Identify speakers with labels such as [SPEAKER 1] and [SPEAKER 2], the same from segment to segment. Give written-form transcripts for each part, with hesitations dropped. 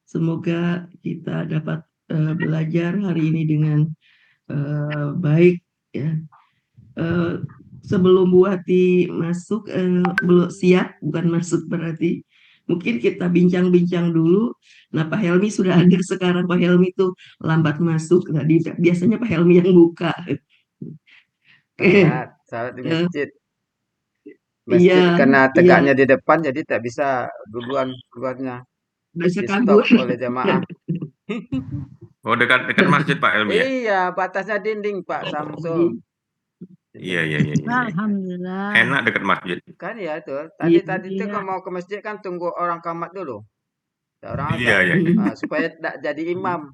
[SPEAKER 1] Semoga kita dapat belajar hari ini dengan baik ya. Sebelum Bu Hati masuk, belum siap, bukan masuk berarti. Mungkin kita bincang-bincang dulu. Nah, Pak Helmi sudah ada sekarang. Pak Helmi itu lambat masuk. Tadi biasanya Pak Helmi yang buka.
[SPEAKER 2] Salat di
[SPEAKER 1] Eh,
[SPEAKER 2] masjid.
[SPEAKER 1] iya,
[SPEAKER 2] Masjid karena
[SPEAKER 1] iya,
[SPEAKER 2] tegaknya di depan jadi tak bisa duluan keluarnya.
[SPEAKER 1] bisa
[SPEAKER 2] Di
[SPEAKER 1] kabur.
[SPEAKER 2] stop oleh jamaah.
[SPEAKER 3] Oh, dekat masjid Pak Helmi ya?
[SPEAKER 2] Iya, batasnya dinding Pak Samsul.
[SPEAKER 3] Iya, iya, iya, iya.
[SPEAKER 4] Alhamdulillah.
[SPEAKER 3] Enak dekat masjid.
[SPEAKER 2] Kan ya tuh.
[SPEAKER 1] Iya,
[SPEAKER 2] Tadi tuh kalau mau ke masjid kan tunggu orang kamat dulu. Ada orang
[SPEAKER 3] Iya,
[SPEAKER 2] azan.
[SPEAKER 3] iya.
[SPEAKER 2] Nah, supaya tidak jadi imam.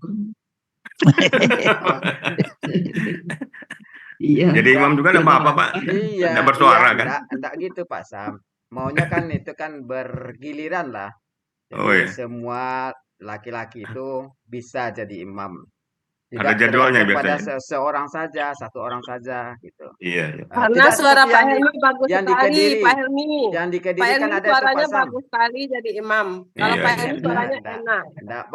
[SPEAKER 1] iya.
[SPEAKER 3] Jadi imam juga enggak apa-apa, Pak.
[SPEAKER 2] Iya,
[SPEAKER 3] Enggak bersuara
[SPEAKER 2] iya,
[SPEAKER 3] kan?
[SPEAKER 2] enggak gitu Pak Sam. Maunya kan itu kan bergiliran lah.
[SPEAKER 3] Oh
[SPEAKER 2] Jadi
[SPEAKER 3] ya.
[SPEAKER 2] semua laki-laki itu bisa jadi imam.
[SPEAKER 3] Ada
[SPEAKER 2] Tidak
[SPEAKER 3] jadwalnya
[SPEAKER 2] tergantung pada
[SPEAKER 3] biasanya.
[SPEAKER 2] seorang saja, satu orang saja gitu.
[SPEAKER 3] Iya, iya.
[SPEAKER 5] Karena
[SPEAKER 2] Tidak
[SPEAKER 5] suara
[SPEAKER 2] seperti
[SPEAKER 5] Pak Helmi bagus
[SPEAKER 2] yang di
[SPEAKER 5] sekali,
[SPEAKER 2] Kediri.
[SPEAKER 5] Pak Helmi.
[SPEAKER 2] Yang di
[SPEAKER 5] Pak
[SPEAKER 2] Kediri kan
[SPEAKER 5] Helmi
[SPEAKER 2] ada itu
[SPEAKER 5] suaranya
[SPEAKER 2] Pak Sam.
[SPEAKER 5] bagus sekali jadi imam. Kalau
[SPEAKER 3] Iya,
[SPEAKER 5] Pak
[SPEAKER 3] iya.
[SPEAKER 5] Helmi suaranya enak.
[SPEAKER 2] Enggak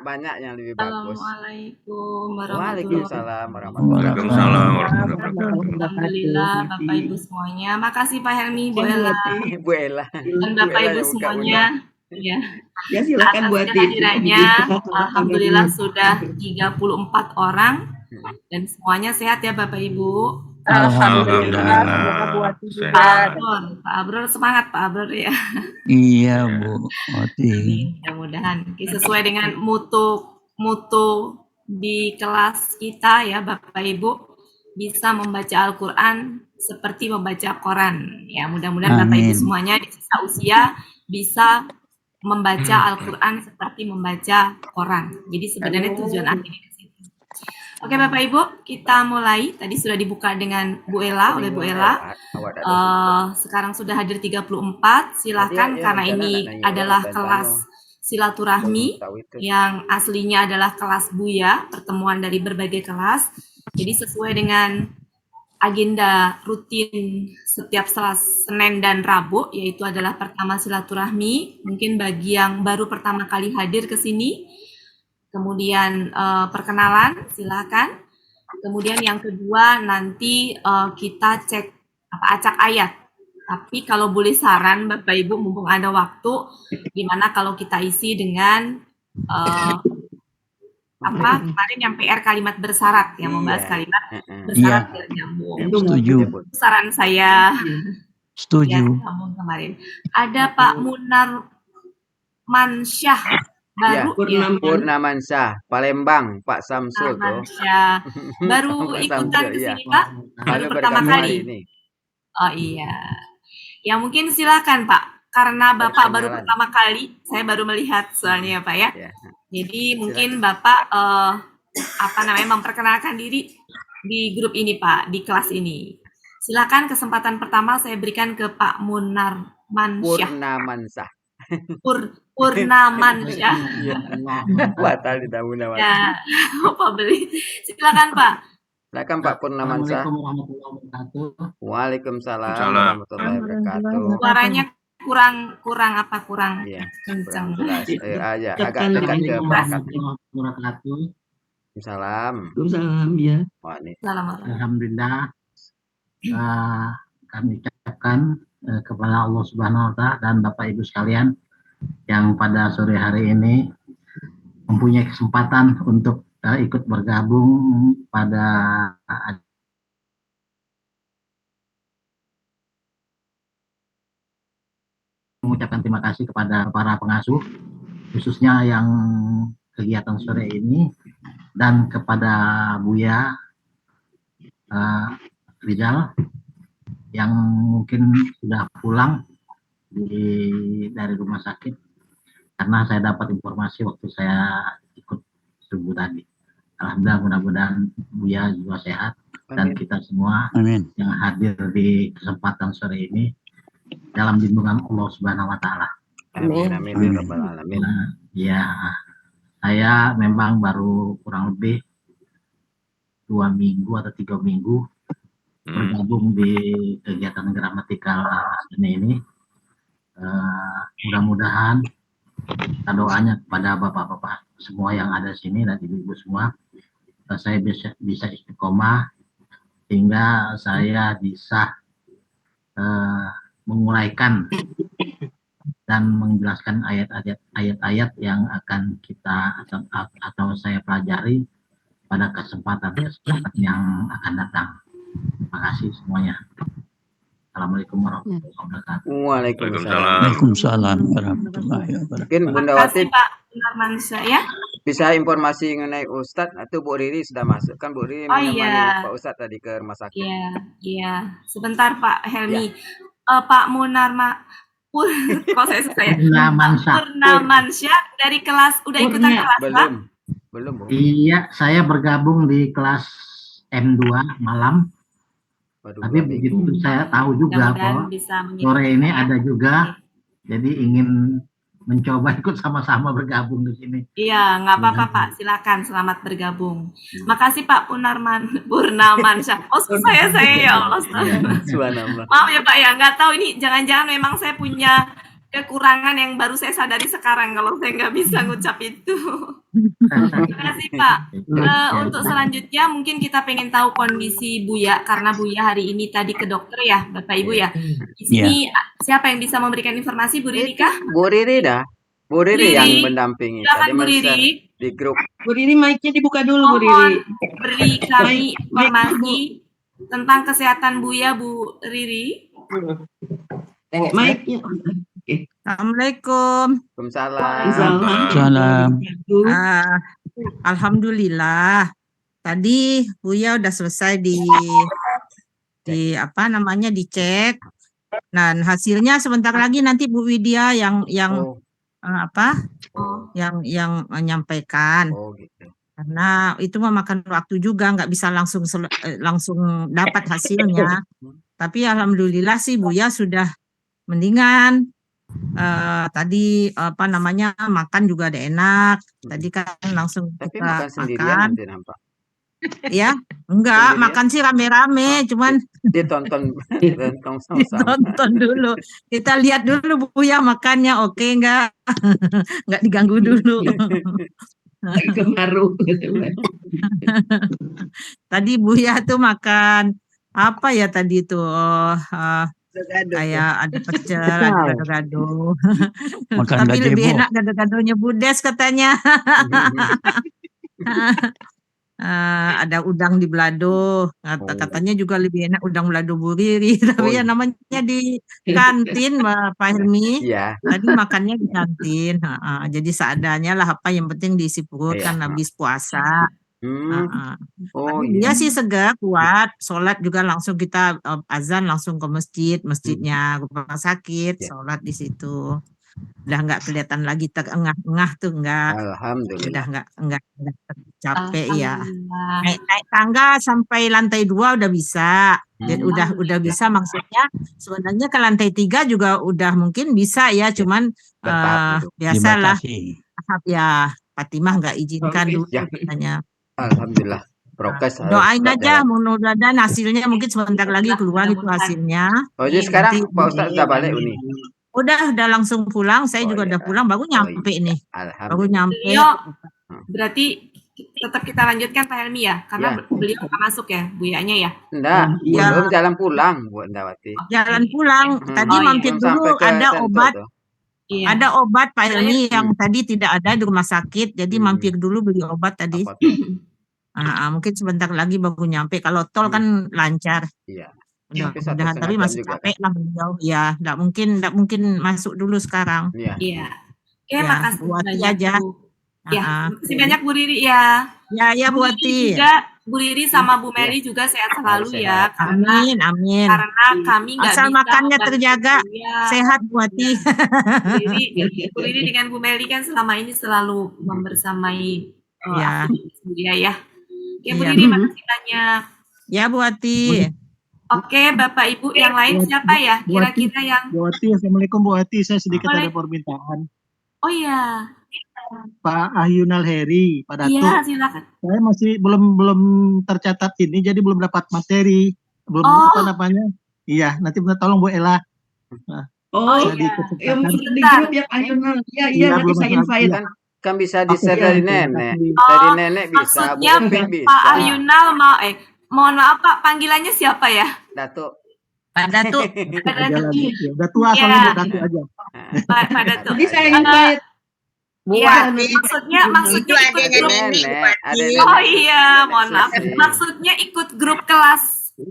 [SPEAKER 2] banyak yang lebih bagus.
[SPEAKER 6] Assalamualaikum warahmatullahi
[SPEAKER 2] Waalaikumsalam warahmatullahi
[SPEAKER 3] Waalaikumsalam
[SPEAKER 2] wabarakatuh.
[SPEAKER 3] warahmatullahi wabarakatuh.
[SPEAKER 6] Alhamdulillah Bapak Ibu semuanya. Makasih Pak Helmi, Bu Ella,
[SPEAKER 2] Bu Ella.
[SPEAKER 6] dan
[SPEAKER 2] Bu
[SPEAKER 6] Bapak
[SPEAKER 2] Ella
[SPEAKER 6] Ibu
[SPEAKER 2] yang buka
[SPEAKER 6] semuanya.
[SPEAKER 2] undang.
[SPEAKER 6] Ya,
[SPEAKER 1] Ya, silakan
[SPEAKER 6] atas
[SPEAKER 1] buat
[SPEAKER 6] kehadirannya, alhamdulillah sudah 34 orang dan semuanya sehat ya Bapak Ibu.
[SPEAKER 5] Alhamdulillah. Semoga buat juga.
[SPEAKER 6] Pak Abror semangat Pak Abror ya.
[SPEAKER 4] Iya Bu Oti.
[SPEAKER 6] Mudah-mudahan sesuai dengan mutu di kelas kita ya Bapak Ibu, bisa membaca Al-Quran seperti membaca Quran ya. Mudah-mudahan Bapak Ibu semuanya di sisa usia bisa membaca Al-Quran seperti membaca Quran. Jadi sebenarnya tujuan akhirnya ke situ. Oke Bapak Ibu, kita mulai. Tadi sudah dibuka dengan Bu Ella, oleh Bu Ella. Sekarang sudah hadir 34. Silakan karena ini adalah kelas silaturahmi yang aslinya adalah kelas Buya, pertemuan dari berbagai kelas. Jadi sesuai dengan agenda rutin setiap Senin dan Rabu, yaitu adalah pertama silaturahmi, mungkin bagi yang baru pertama kali hadir ke sini, kemudian perkenalan, silakan. Kemudian yang kedua nanti kita cek acak ayat. Tapi kalau boleh saran Bapak Ibu, mumpung ada waktu, gimana kalau kita isi dengan kemarin yang PR kalimat bersyarat, yang membahas kalimat bersyarat biar nyambung.
[SPEAKER 4] Setuju.
[SPEAKER 6] Saran saya.
[SPEAKER 4] Setuju.
[SPEAKER 6] Ya, nyambung kemarin. Ada Pak Munar Mansyah baru ya.
[SPEAKER 2] Purnamansyah, Palembang, Pak Samsul tuh.
[SPEAKER 6] Baru ikutan ke sini Pak. Baru pertama kali. Oh iya. Ya mungkin silakan Pak. Karena Bapak baru pertama kali, saya baru melihat soalnya Pak ya. Jadi mungkin Bapak memperkenalkan diri di grup ini Pak, di kelas ini. Silakan kesempatan pertama saya berikan ke Pak Munar Mansyah. Purnamansyah.
[SPEAKER 2] Batal di Munar.
[SPEAKER 6] Ya, Pak beli. Silakan Pak.
[SPEAKER 2] Silakan Pak Purnamansyah. Waalaikumsalam warahmatullahi wabarakatuh.
[SPEAKER 6] Suaranya kurang kencang.
[SPEAKER 2] Ya, agak dekat ke belakang. Salam.
[SPEAKER 1] Salam ya.
[SPEAKER 4] Alhamdulillah. Kami ucapkan kepada Allah Subhanahu wa Ta'ala dan Bapak Ibu sekalian yang pada sore hari ini mempunyai kesempatan untuk ikut bergabung pada mengucapkan terima kasih kepada para pengasuh khususnya yang kegiatan sore ini dan kepada Buya Rizal yang mungkin sudah pulang dari rumah sakit karena saya dapat informasi waktu saya ikut subuh tadi. Alhamdulillah, mudah-mudahan Buya juga sehat dan kita semua yang hadir di kesempatan sore ini dalam lindungan Allah Subhanahu wa Ta'ala.
[SPEAKER 2] Amin amin ya rabbal alamin.
[SPEAKER 4] Ya, saya memang baru kurang lebih 2 minggu atau 3 minggu bergabung di kegiatan gramatikal ini. Mudah-mudahan doanya kepada bapak-bapak semua yang ada di sini dan ibu-ibu semua, saya bisa istiqomah sehingga saya bisa menguraikan dan menjelaskan ayat-ayat yang akan kita atau saya pelajari pada kesempatan yang akan datang. Terima kasih semuanya. Assalamualaikum warahmatullahi wabarakatuh.
[SPEAKER 2] Waalaikumsalam.
[SPEAKER 7] Waalaikumsalam warahmatullahi wabarakatuh.
[SPEAKER 2] Mungkin Bunda
[SPEAKER 6] Terima
[SPEAKER 2] Wati
[SPEAKER 6] kasih Pak Munarmansyah ya.
[SPEAKER 2] bisa informasi mengenai Ustadz atau Bu Riri sudah masuk kan? Bu Riri
[SPEAKER 6] Oh,
[SPEAKER 2] menemani
[SPEAKER 6] iya.
[SPEAKER 2] Pak Ustadz tadi ke rumah sakit.
[SPEAKER 6] Iya, iya. Sebentar Pak Helmi. Pak kok saya suka ya? Purnamansyah dari kelas udah ikutan kelas Pak?
[SPEAKER 2] Belum Bu.
[SPEAKER 4] Iya, saya bergabung di kelas M2 malam.
[SPEAKER 2] Waduh,
[SPEAKER 4] Tapi begitu saya tahu juga bahwa sore ini ada juga, jadi ingin mencoba ikut sama-sama bergabung di sini.
[SPEAKER 6] Iya, nggak apa-apa Pak, silakan selamat bergabung. Makasih Pak Purnamansyah. Oh saya ya Allah.
[SPEAKER 2] Subhanallah.
[SPEAKER 6] Maaf ya Pak ya, nggak tahu ini jangan-jangan memang saya punya kekurangan yang baru saya sadari sekarang kalau saya nggak bisa ngucap itu. Terima kasih Pak. Untuk selanjutnya mungkin kita pengen tahu kondisi Buya karena Buya hari ini tadi ke dokter ya Bapak Ibu ya. Di sini siapa yang bisa memberikan informasi, Bu Riri kah?
[SPEAKER 2] Bu Riri dah. Bu Riri yang mendampingi.
[SPEAKER 6] Silakan Bu Riri.
[SPEAKER 2] Di grup.
[SPEAKER 1] Bu Riri mic-nya dibuka dulu Bu Riri.
[SPEAKER 6] Beri kami informasi tentang kesehatan Buya Bu Riri.
[SPEAKER 1] Mic-nya.
[SPEAKER 8] Assalamualaikum.
[SPEAKER 2] Waalaikumsalam.
[SPEAKER 8] Alhamdulillah. Tadi Buya udah selesai di apa namanya dicek. Dan hasilnya sebentar lagi nanti Bu Widya yang yang menyampaikan.
[SPEAKER 2] Gitu.
[SPEAKER 8] Karena itu memakan waktu juga, nggak bisa langsung dapat hasilnya. Tapi alhamdulillah sih Buya sudah mendingan. Tadi apa namanya makan juga ada enak. Tadi kan langsung kita makan. Ya, enggak sendirian? Makan sih rame-rame, cuman
[SPEAKER 2] ditonton
[SPEAKER 8] dulu. Kita lihat dulu Buya makannya oke enggak? Enggak diganggu dulu.
[SPEAKER 1] Kemaru.
[SPEAKER 8] Tadi Buya tuh makan apa ya tadi tuh? Kayak ada pecel, ada gado-gado. Tapi lebih enak gado-gadonya Budes katanya. Ada udang di balado, katanya juga lebih enak udang balado Bu Riri. Tapi ya namanya di kantin Pak Helmi. Tadi makannya di kantin. Jadi seadanya lah, apa yang penting diisi perut kan habis puasa. Dia sih segar, kuat, sholat juga langsung kita azan langsung ke masjidnya rumah sakit, sholat di situ. Udah nggak kelihatan lagi terengah-engah tuh, enggak.
[SPEAKER 2] Alhamdulillah.
[SPEAKER 8] Udah capek ya. Naik tangga sampai lantai 2 udah bisa. Dan udah bisa, maksudnya sebenarnya ke lantai 3 juga udah mungkin bisa ya, cuman biasalah ya Fatimah nggak izinkan dulu katanya.
[SPEAKER 2] Alhamdulillah. Prokes.
[SPEAKER 8] Doain aja mudah-mudahan hasilnya mungkin sebentar lagi keluar itu hasilnya.
[SPEAKER 2] Oh, jadi sekarang Pak Ustadz udah balik Uni?
[SPEAKER 8] Udah langsung pulang, saya juga udah pulang, baru nyampe nih. Baru nyampe.
[SPEAKER 6] Berarti tetap kita lanjutkan Pak Helmi ya, karena beliau nggak masuk ya, Buyanya ya?
[SPEAKER 2] Enggak, belum jalan pulang Bu Ndawati.
[SPEAKER 8] Jalan pulang, tadi mampir dulu ada obat. Ada obat Pak Helmi yang tadi tidak ada di rumah sakit, jadi mampir dulu beli obat tadi. Mungkin sebentar lagi baru nyampe. Kalau tol kan lancar.
[SPEAKER 2] Iya.
[SPEAKER 8] Udah, tapi masih capek lah beliau. Ya, nggak mungkin masuk dulu sekarang.
[SPEAKER 6] Iya. Ya, makasih
[SPEAKER 8] banyak aja.
[SPEAKER 6] Ya, makasih banyak Bu Riri ya.
[SPEAKER 8] Ya Bu Ati.
[SPEAKER 6] Juga Bu Riri sama Bu Mary juga sehat selalu ya.
[SPEAKER 8] Amin.
[SPEAKER 6] Karena kami nggak bisa.
[SPEAKER 8] Asal makannya terjaga, sehat Bu Ati.
[SPEAKER 6] Bu Riri dengan Bu Mary kan selama ini selalu membersamai dia ya. Oke, Bu Riri makasih banyak.
[SPEAKER 8] Ya Bu Ati.
[SPEAKER 6] Oke, Bapak Ibu yang lain siapa ya? Kira-kira yang
[SPEAKER 9] Bu Ati, Assalamualaikum Bu Ati, saya sedikit ada permintaan.
[SPEAKER 6] Oh iya.
[SPEAKER 9] Pak Ahyunal Heri, Pak Datuk.
[SPEAKER 6] Iya, silakan.
[SPEAKER 9] Saya masih belum tercatat ini, jadi belum dapat materi, belum apa namanya. Iya, nanti tolong Bu Ella.
[SPEAKER 1] Oh,
[SPEAKER 9] Jadi
[SPEAKER 6] iya.
[SPEAKER 9] kesempatan.
[SPEAKER 1] yang di
[SPEAKER 6] Sebentar.
[SPEAKER 1] grup yang Ayunal. Iya,
[SPEAKER 9] Iya,
[SPEAKER 1] nanti
[SPEAKER 9] belum
[SPEAKER 1] saya
[SPEAKER 9] ada.
[SPEAKER 1] invite.
[SPEAKER 9] Iya.
[SPEAKER 2] Kan bisa
[SPEAKER 9] Oke,
[SPEAKER 2] di-share
[SPEAKER 1] Iya,
[SPEAKER 2] dari
[SPEAKER 9] terima
[SPEAKER 2] nenek.
[SPEAKER 9] kasih.
[SPEAKER 2] Dari
[SPEAKER 6] Oh,
[SPEAKER 2] nenek bisa, Bu
[SPEAKER 6] maksudnya
[SPEAKER 2] Upik
[SPEAKER 6] Pak
[SPEAKER 2] bisa.
[SPEAKER 6] Ayunal mau mohon maaf Pak, panggilannya siapa ya?
[SPEAKER 2] Datuk.
[SPEAKER 8] Pak Datuk.
[SPEAKER 6] Pak
[SPEAKER 9] Aja
[SPEAKER 6] Datuk.
[SPEAKER 9] lagi. Ya, udah tua
[SPEAKER 6] Iya.
[SPEAKER 9] soalnya Bu Datuk aja.
[SPEAKER 6] Pak Datuk.
[SPEAKER 1] Jadi saya
[SPEAKER 2] aja.
[SPEAKER 1] invite.
[SPEAKER 6] Iya,
[SPEAKER 1] nanti
[SPEAKER 6] maksudnya ikut
[SPEAKER 2] Adek
[SPEAKER 6] grup.
[SPEAKER 2] nenek, adek
[SPEAKER 6] Oh
[SPEAKER 2] nenek.
[SPEAKER 6] iya,
[SPEAKER 2] Nenek
[SPEAKER 6] mohon maaf.
[SPEAKER 2] Susi.
[SPEAKER 6] Maksudnya ikut grup kelas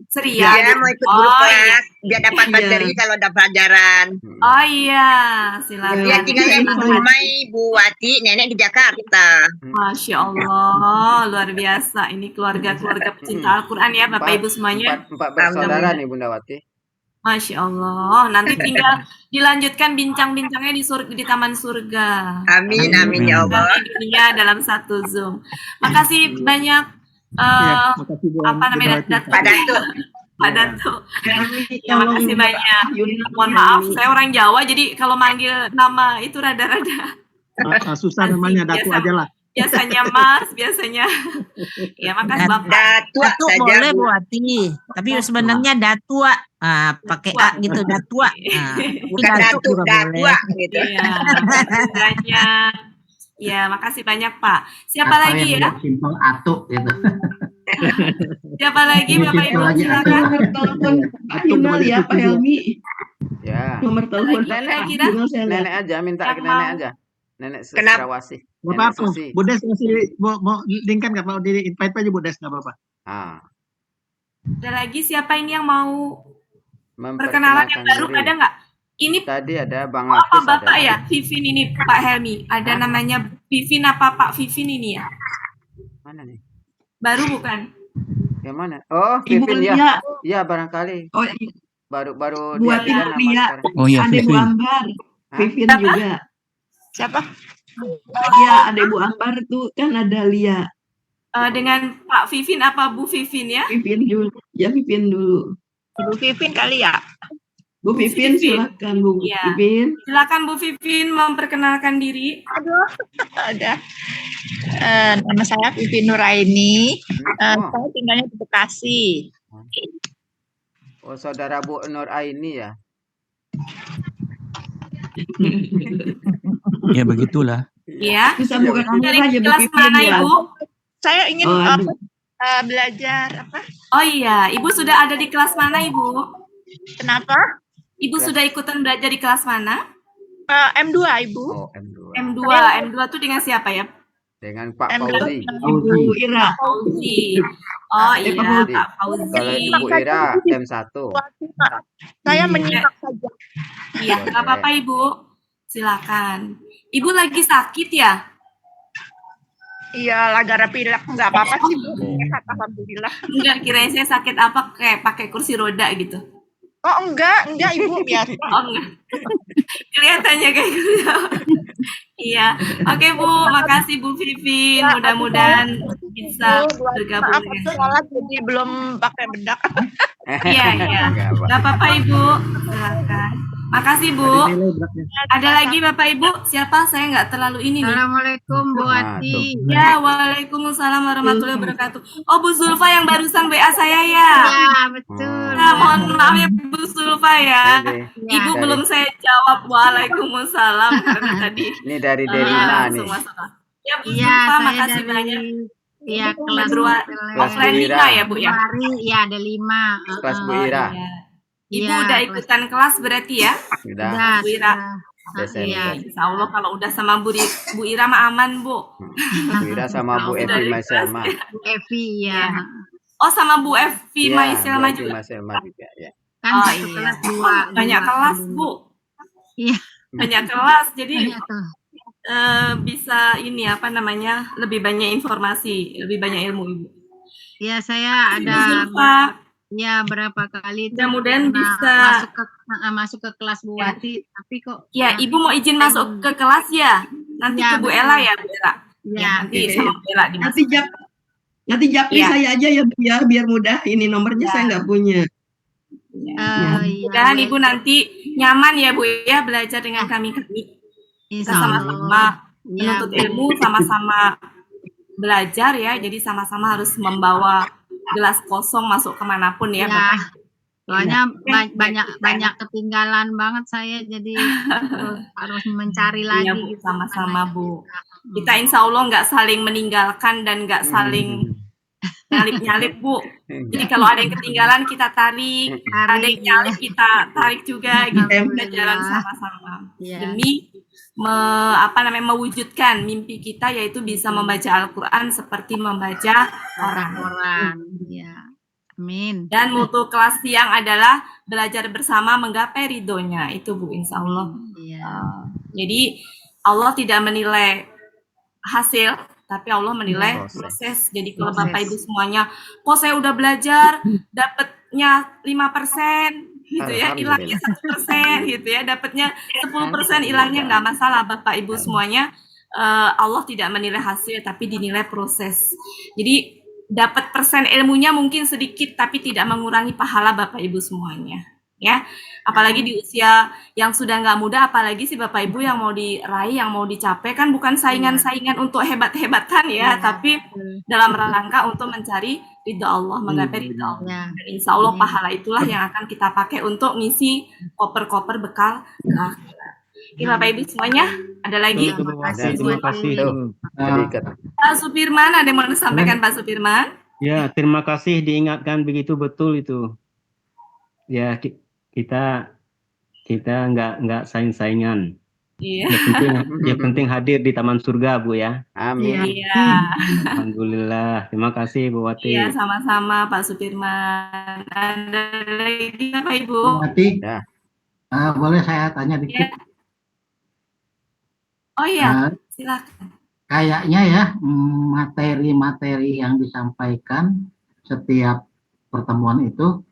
[SPEAKER 6] ceria.
[SPEAKER 10] Iya, mau ikut grup
[SPEAKER 6] Oh iya.
[SPEAKER 10] kelas biar dapat
[SPEAKER 1] Iya.
[SPEAKER 10] materi kalau ada pelajaran.
[SPEAKER 6] Oh iya,
[SPEAKER 10] Dia
[SPEAKER 6] silakan.
[SPEAKER 10] tinggalnya di Dumai, Bu Wati, nenek di Jakarta.
[SPEAKER 6] Masya Allah, luar biasa. Ini keluarga-keluarga pecinta Al-Quran ya, Bapak Ibu semuanya.
[SPEAKER 2] Empat bersaudara nih Bunda Wati.
[SPEAKER 6] Masya Allah. Nanti tinggal dilanjutkan bincang-bincangnya di Taman Surga.
[SPEAKER 10] Amin, amin ya Allah.
[SPEAKER 6] Di dunia dalam satu Zoom. Makasih banyak.
[SPEAKER 9] Iya, makasih Bu.
[SPEAKER 6] Apa namanya?
[SPEAKER 10] Pak Datuk.
[SPEAKER 6] Pak Datuk.
[SPEAKER 1] Ya,
[SPEAKER 6] makasih banyak. Mohon maaf, saya orang Jawa, jadi kalau manggil nama itu rada-rada
[SPEAKER 9] Susah namanya, Datuk
[SPEAKER 6] biasa.
[SPEAKER 9] aja lah.
[SPEAKER 6] Biasanya Mas, biasanya. Ya, makasih Bapak.
[SPEAKER 10] Datuk
[SPEAKER 8] Datuk
[SPEAKER 10] saja,
[SPEAKER 8] boleh
[SPEAKER 10] Bu.
[SPEAKER 8] Bu Wati, tapi sebenarnya Datua. Pakai A gitu, Datua.
[SPEAKER 10] Bukan Datuk,
[SPEAKER 8] juga
[SPEAKER 10] Datua
[SPEAKER 8] boleh.
[SPEAKER 10] gitu.
[SPEAKER 6] Iya, makasih banyak. Ya, makasih banyak Pak. Siapa
[SPEAKER 4] Atau
[SPEAKER 6] lagi
[SPEAKER 4] yang
[SPEAKER 6] ya?
[SPEAKER 4] lebih simpel atuk gitu.
[SPEAKER 6] Siapa lagi
[SPEAKER 4] Ini
[SPEAKER 6] Bapak
[SPEAKER 4] kita
[SPEAKER 6] Ibu?
[SPEAKER 4] lagi
[SPEAKER 6] Silakan.
[SPEAKER 1] Nomor telepon Pak Yunal ya, Pak Helmi.
[SPEAKER 2] Ya.
[SPEAKER 1] Nomor telepon Pak
[SPEAKER 6] Nenek kira?
[SPEAKER 1] Yunal saya lihat.
[SPEAKER 2] Nenek aja, minta
[SPEAKER 6] Yang
[SPEAKER 2] ke nenek
[SPEAKER 6] mau.
[SPEAKER 2] aja. Nenek
[SPEAKER 10] Kenapa?
[SPEAKER 2] Srawasi.
[SPEAKER 9] Gak
[SPEAKER 2] Nenek
[SPEAKER 9] apa-apa.
[SPEAKER 2] Susi.
[SPEAKER 9] Bu Des masih mau linkkan nggak? Mau di invite aja Bu Des, nggak apa-apa.
[SPEAKER 2] Ah,
[SPEAKER 6] Ada lagi siapa ini yang mau perkenalan yang
[SPEAKER 2] memperkenalkan
[SPEAKER 6] baru?
[SPEAKER 2] diri.
[SPEAKER 6] Ada nggak? Ini
[SPEAKER 2] Tadi ada Bang
[SPEAKER 6] apa
[SPEAKER 2] Hafiz
[SPEAKER 6] Bapak
[SPEAKER 2] ada.
[SPEAKER 6] ya? Vivin ini Pak Helmi. Ada namanya Vivin apa Pak Vivin ini ya?
[SPEAKER 2] Mana nih?
[SPEAKER 6] Baru bukan?
[SPEAKER 2] Yang mana? Oh,
[SPEAKER 1] Ibu
[SPEAKER 2] Vivin ya.
[SPEAKER 1] Lia.
[SPEAKER 2] Ya, barangkali.
[SPEAKER 1] Oh,
[SPEAKER 2] Baru
[SPEAKER 1] buat
[SPEAKER 2] dia
[SPEAKER 1] Ibu
[SPEAKER 2] nama
[SPEAKER 1] Lia.
[SPEAKER 2] sekarang.
[SPEAKER 7] Oh iya,
[SPEAKER 1] ada Bu
[SPEAKER 7] Vivin.
[SPEAKER 1] Ambar.
[SPEAKER 2] Hah?
[SPEAKER 1] Vivin
[SPEAKER 6] Siapa?
[SPEAKER 1] juga.
[SPEAKER 10] Siapa?
[SPEAKER 1] Iya, ada Bu Ambar tuh kan ada Lia.
[SPEAKER 6] Dengan Pak Vivin apa Bu Vivin ya?
[SPEAKER 1] Vivin dulu. Ya Vivin dulu.
[SPEAKER 10] Ibu Vivin kali ya?
[SPEAKER 1] Bu
[SPEAKER 6] Bu
[SPEAKER 1] Vivin
[SPEAKER 6] Vivin.
[SPEAKER 1] silakan Bu
[SPEAKER 6] Iya.
[SPEAKER 1] Vivin.
[SPEAKER 6] Silakan Bu Vivin memperkenalkan diri.
[SPEAKER 10] Aduh, ada. Nama saya Vivin Nuraini.
[SPEAKER 2] Oh,
[SPEAKER 10] Saya tinggalnya di Bekasi.
[SPEAKER 2] oh, saudara Bu Nur Aini ya.
[SPEAKER 7] Ya begitulah.
[SPEAKER 6] Ya.
[SPEAKER 1] Bisa
[SPEAKER 2] Iya,
[SPEAKER 1] bukan
[SPEAKER 2] betul.
[SPEAKER 6] Dari
[SPEAKER 1] Amir aja Bu
[SPEAKER 6] kelas
[SPEAKER 1] Vivin
[SPEAKER 6] mana
[SPEAKER 1] ya.
[SPEAKER 6] Ibu?
[SPEAKER 10] Saya ingin
[SPEAKER 1] Oh, aduh.
[SPEAKER 10] belajar apa?
[SPEAKER 6] Oh iya, Ibu sudah ada di kelas mana Ibu?
[SPEAKER 10] Kenapa?
[SPEAKER 6] Ibu sudah ikutan belajar di kelas mana?
[SPEAKER 10] M2 Ibu.
[SPEAKER 2] Oh, M2.
[SPEAKER 6] M2. M2 tuh dengan siapa ya?
[SPEAKER 2] Dengan Pak
[SPEAKER 10] M2.
[SPEAKER 2] Fauzi.
[SPEAKER 1] Bu Ira.
[SPEAKER 6] Fauzi. Oh
[SPEAKER 1] Pak
[SPEAKER 6] iya,
[SPEAKER 1] Fauzi.
[SPEAKER 6] Pak Fauzi.
[SPEAKER 2] Kalau Ibu Ira M1.
[SPEAKER 10] Saya
[SPEAKER 1] Iya.
[SPEAKER 10] menyimak saja.
[SPEAKER 6] Iya, nggak apa-apa Ibu. Silakan. Ibu lagi sakit ya?
[SPEAKER 10] Iya, lagara pilek nggak apa-apa sih Bu. Sehat, alhamdulillah.
[SPEAKER 6] Enggak, kirain saya sakit apa kayak pakai kursi roda gitu.
[SPEAKER 10] Oh enggak Ibu biasa.
[SPEAKER 6] Oh enggak. Kelihatannya kayak gitu. Iya. Oke Bu, makasih Bu Vivin.
[SPEAKER 10] Ya,
[SPEAKER 6] Mudah-mudahan bisa
[SPEAKER 10] Bu,
[SPEAKER 6] bergabung
[SPEAKER 10] maaf
[SPEAKER 6] dengan
[SPEAKER 10] aku sholat jadi belum pakai bedak.
[SPEAKER 6] Iya, iya.
[SPEAKER 2] Enggak, Pak.
[SPEAKER 6] Nggak apa-apa Ibu. Silakan. Makasih Bu.
[SPEAKER 9] Ada nilai beratnya.
[SPEAKER 6] Ada lagi Bapak Ibu? Siapa? Saya nggak terlalu ini nih.
[SPEAKER 10] Assalamualaikum Bu
[SPEAKER 2] Nah,
[SPEAKER 10] Wati.
[SPEAKER 2] tuh.
[SPEAKER 6] Ya, waalaikumsalam warahmatullahi wabarakatuh. Oh, Bu Zulfa yang barusan WA saya ya.
[SPEAKER 10] Ya betul.
[SPEAKER 6] Nah, mohon maaf ya Bu Zulfa ya.
[SPEAKER 2] Ini,
[SPEAKER 6] Ibu
[SPEAKER 2] dari-
[SPEAKER 6] belum saya jawab waalaikumsalam karena tadi
[SPEAKER 2] ini dari Delina nih.
[SPEAKER 6] langsung masuk. Ya Bu
[SPEAKER 11] Iya,
[SPEAKER 6] Zulfa,
[SPEAKER 11] saya
[SPEAKER 6] makasih
[SPEAKER 11] dari
[SPEAKER 6] banyak.
[SPEAKER 11] ya kelas
[SPEAKER 6] Kedua-
[SPEAKER 2] Kelas Bu
[SPEAKER 6] Offline
[SPEAKER 2] Ira.
[SPEAKER 6] 5 ya Bu ya.
[SPEAKER 11] Februari, ya ada 5.
[SPEAKER 2] Kelas Bu
[SPEAKER 6] Oh,
[SPEAKER 2] Ira.
[SPEAKER 6] iya. Ibu
[SPEAKER 11] Iya,
[SPEAKER 6] udah
[SPEAKER 11] kelas-
[SPEAKER 6] ikutan kelas berarti ya?
[SPEAKER 2] Sudah.
[SPEAKER 11] Udah,
[SPEAKER 6] Bu Ira.
[SPEAKER 2] Desember.
[SPEAKER 11] Iya.
[SPEAKER 6] Insya Allah kalau udah sama Bu Ira mah aman Bu.
[SPEAKER 2] Bu Ira sama Bu
[SPEAKER 6] Udah
[SPEAKER 2] Evi
[SPEAKER 6] di
[SPEAKER 2] Maiselma.
[SPEAKER 11] Bu Evi ya.
[SPEAKER 6] Iya. Oh sama Bu Evi
[SPEAKER 2] Iya,
[SPEAKER 6] Maiselma
[SPEAKER 2] Bu Evi
[SPEAKER 6] juga.
[SPEAKER 2] Maiselma juga ya.
[SPEAKER 11] Kan
[SPEAKER 6] Oh,
[SPEAKER 11] satu
[SPEAKER 6] iya.
[SPEAKER 11] kelas
[SPEAKER 6] Oh,
[SPEAKER 11] 2.
[SPEAKER 6] banyak kelas Bu.
[SPEAKER 11] Iya.
[SPEAKER 6] Banyak kelas jadi
[SPEAKER 11] Banyak tuh.
[SPEAKER 6] bisa ini apa namanya lebih banyak informasi, lebih banyak ilmu Ibu.
[SPEAKER 11] Ya saya
[SPEAKER 6] Ibu
[SPEAKER 11] ada
[SPEAKER 6] Zulfa,
[SPEAKER 11] ya berapa kali tuh
[SPEAKER 6] mudah-mudahan
[SPEAKER 11] pernah
[SPEAKER 6] bisa.
[SPEAKER 11] masuk ke kelas Bu
[SPEAKER 6] Ya.
[SPEAKER 11] Wati, tapi kok
[SPEAKER 6] Ya, Ibu mau izin masuk ke kelas ya? Nanti
[SPEAKER 11] Ya,
[SPEAKER 6] ke Bu
[SPEAKER 11] betul.
[SPEAKER 6] Ella ya, Bu Ella. Ya,
[SPEAKER 11] ya
[SPEAKER 6] nanti sama Bu Ella
[SPEAKER 1] Nanti
[SPEAKER 6] dimasukin.
[SPEAKER 1] nanti japri
[SPEAKER 6] Iya.
[SPEAKER 1] saya aja ya Bu ya, biar mudah. Ini nomornya
[SPEAKER 6] Ya.
[SPEAKER 1] saya nggak punya.
[SPEAKER 11] iya,
[SPEAKER 6] Mudah-mudahan
[SPEAKER 11] baik.
[SPEAKER 6] Ibu nanti nyaman ya Bu ya belajar dengan kami.
[SPEAKER 11] Insya
[SPEAKER 6] Kita
[SPEAKER 11] Allah.
[SPEAKER 6] sama-sama
[SPEAKER 11] Ya,
[SPEAKER 6] menuntut ilmu, sama-sama belajar ya. Jadi sama-sama harus membawa gelas kosong masuk kemanapun ya,
[SPEAKER 11] ya,
[SPEAKER 6] Bapak.
[SPEAKER 11] Soalnya banyak ketinggalan banget saya, jadi harus mencari lagi.
[SPEAKER 6] Iya Bu,
[SPEAKER 11] gitu.
[SPEAKER 6] sama-sama Bu. Kita insya Allah nggak saling meninggalkan dan nggak saling nyalip-nyalip Bu. Jadi kalau ada yang ketinggalan kita tarik, ada yang nyalip kita tarik juga gitu. Kita jalan sama-sama demi mewujudkan mimpi kita, yaitu bisa membaca Al-Quran seperti membaca Quran.
[SPEAKER 11] Ya. Amin.
[SPEAKER 6] Dan mutu kelas siang adalah belajar bersama menggapai ridhonya. Itu Bu, insya Allah. Jadi Allah tidak menilai hasil, tapi Allah menilai proses. Jadi kalau Bapak Ibu semuanya, kok saya udah belajar, dapatnya 5%, gitu ya, hilangnya 1%, gitu ya, dapatnya 10%, hilangnya nggak masalah Bapak Ibu semuanya. Allah tidak menilai hasil, tapi dinilai proses. Jadi dapat persen ilmunya mungkin sedikit, tapi tidak mengurangi pahala Bapak Ibu semuanya, ya. Apalagi di usia yang sudah nggak muda, apalagi sih Bapak Ibu yang mau diraih, yang mau dicapai, kan bukan saingan-saingan untuk hebat-hebatan ya, tapi dalam rangka untuk mencari ridha Allah, menggapai ridha Allah. Dan insya Allah pahala itulah yang akan kita pakai untuk ngisi koper-koper bekal ke akhirat. Oke Bapak Ibu semuanya, ada lagi?
[SPEAKER 12] Terima kasih.
[SPEAKER 6] Pak Supirman, ada yang mau disampaikan Pak Supirman?
[SPEAKER 12] Ya, terima kasih diingatkan begitu betul itu. Ya, kita nggak saing-saingan.
[SPEAKER 6] Iya.
[SPEAKER 12] Yang penting hadir di taman surga Bu ya.
[SPEAKER 2] Amin.
[SPEAKER 6] Iya.
[SPEAKER 12] Alhamdulillah. Terima kasih Bu Wati.
[SPEAKER 6] Iya, sama-sama Pak Supirman. Ada lagi Bapak Ibu?
[SPEAKER 4] Bu Wati, boleh saya tanya dikit?
[SPEAKER 6] Oh iya, silakan.
[SPEAKER 4] Kayaknya ya materi-materi yang disampaikan setiap pertemuan itu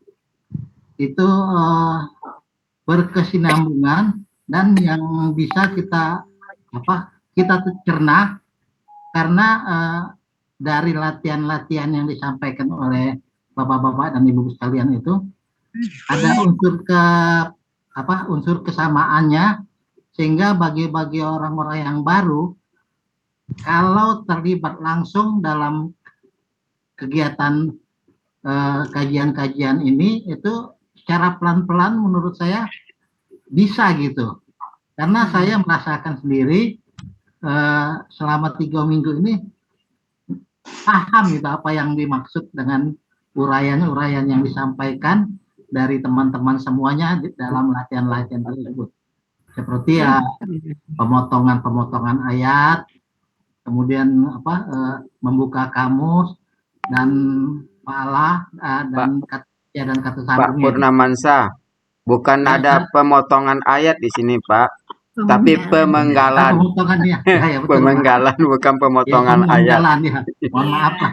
[SPEAKER 4] berkesinambungan dan yang bisa kita cerna karena dari latihan-latihan yang disampaikan oleh bapak-bapak dan ibu sekalian itu ada unsur kesamaannya, sehingga bagi orang-orang yang baru, kalau terlibat langsung dalam kegiatan kajian-kajian ini, itu secara pelan-pelan menurut saya bisa gitu. Karena saya merasakan sendiri selama 3 minggu ini paham gitu apa yang dimaksud dengan uraian-uraian yang disampaikan dari teman-teman semuanya dalam latihan-latihan tersebut. Seperti ya pemotongan-pemotongan ayat, kemudian membuka kamus dan pala dan kata
[SPEAKER 2] Pak
[SPEAKER 4] sambungnya.
[SPEAKER 2] Purnamansa, bukan ada pemotongan ayat di sini Pak, tapi pemenggalan. Pemenggalan bukan pemotongan ayat.
[SPEAKER 4] Ya. Mohon maaf Pak.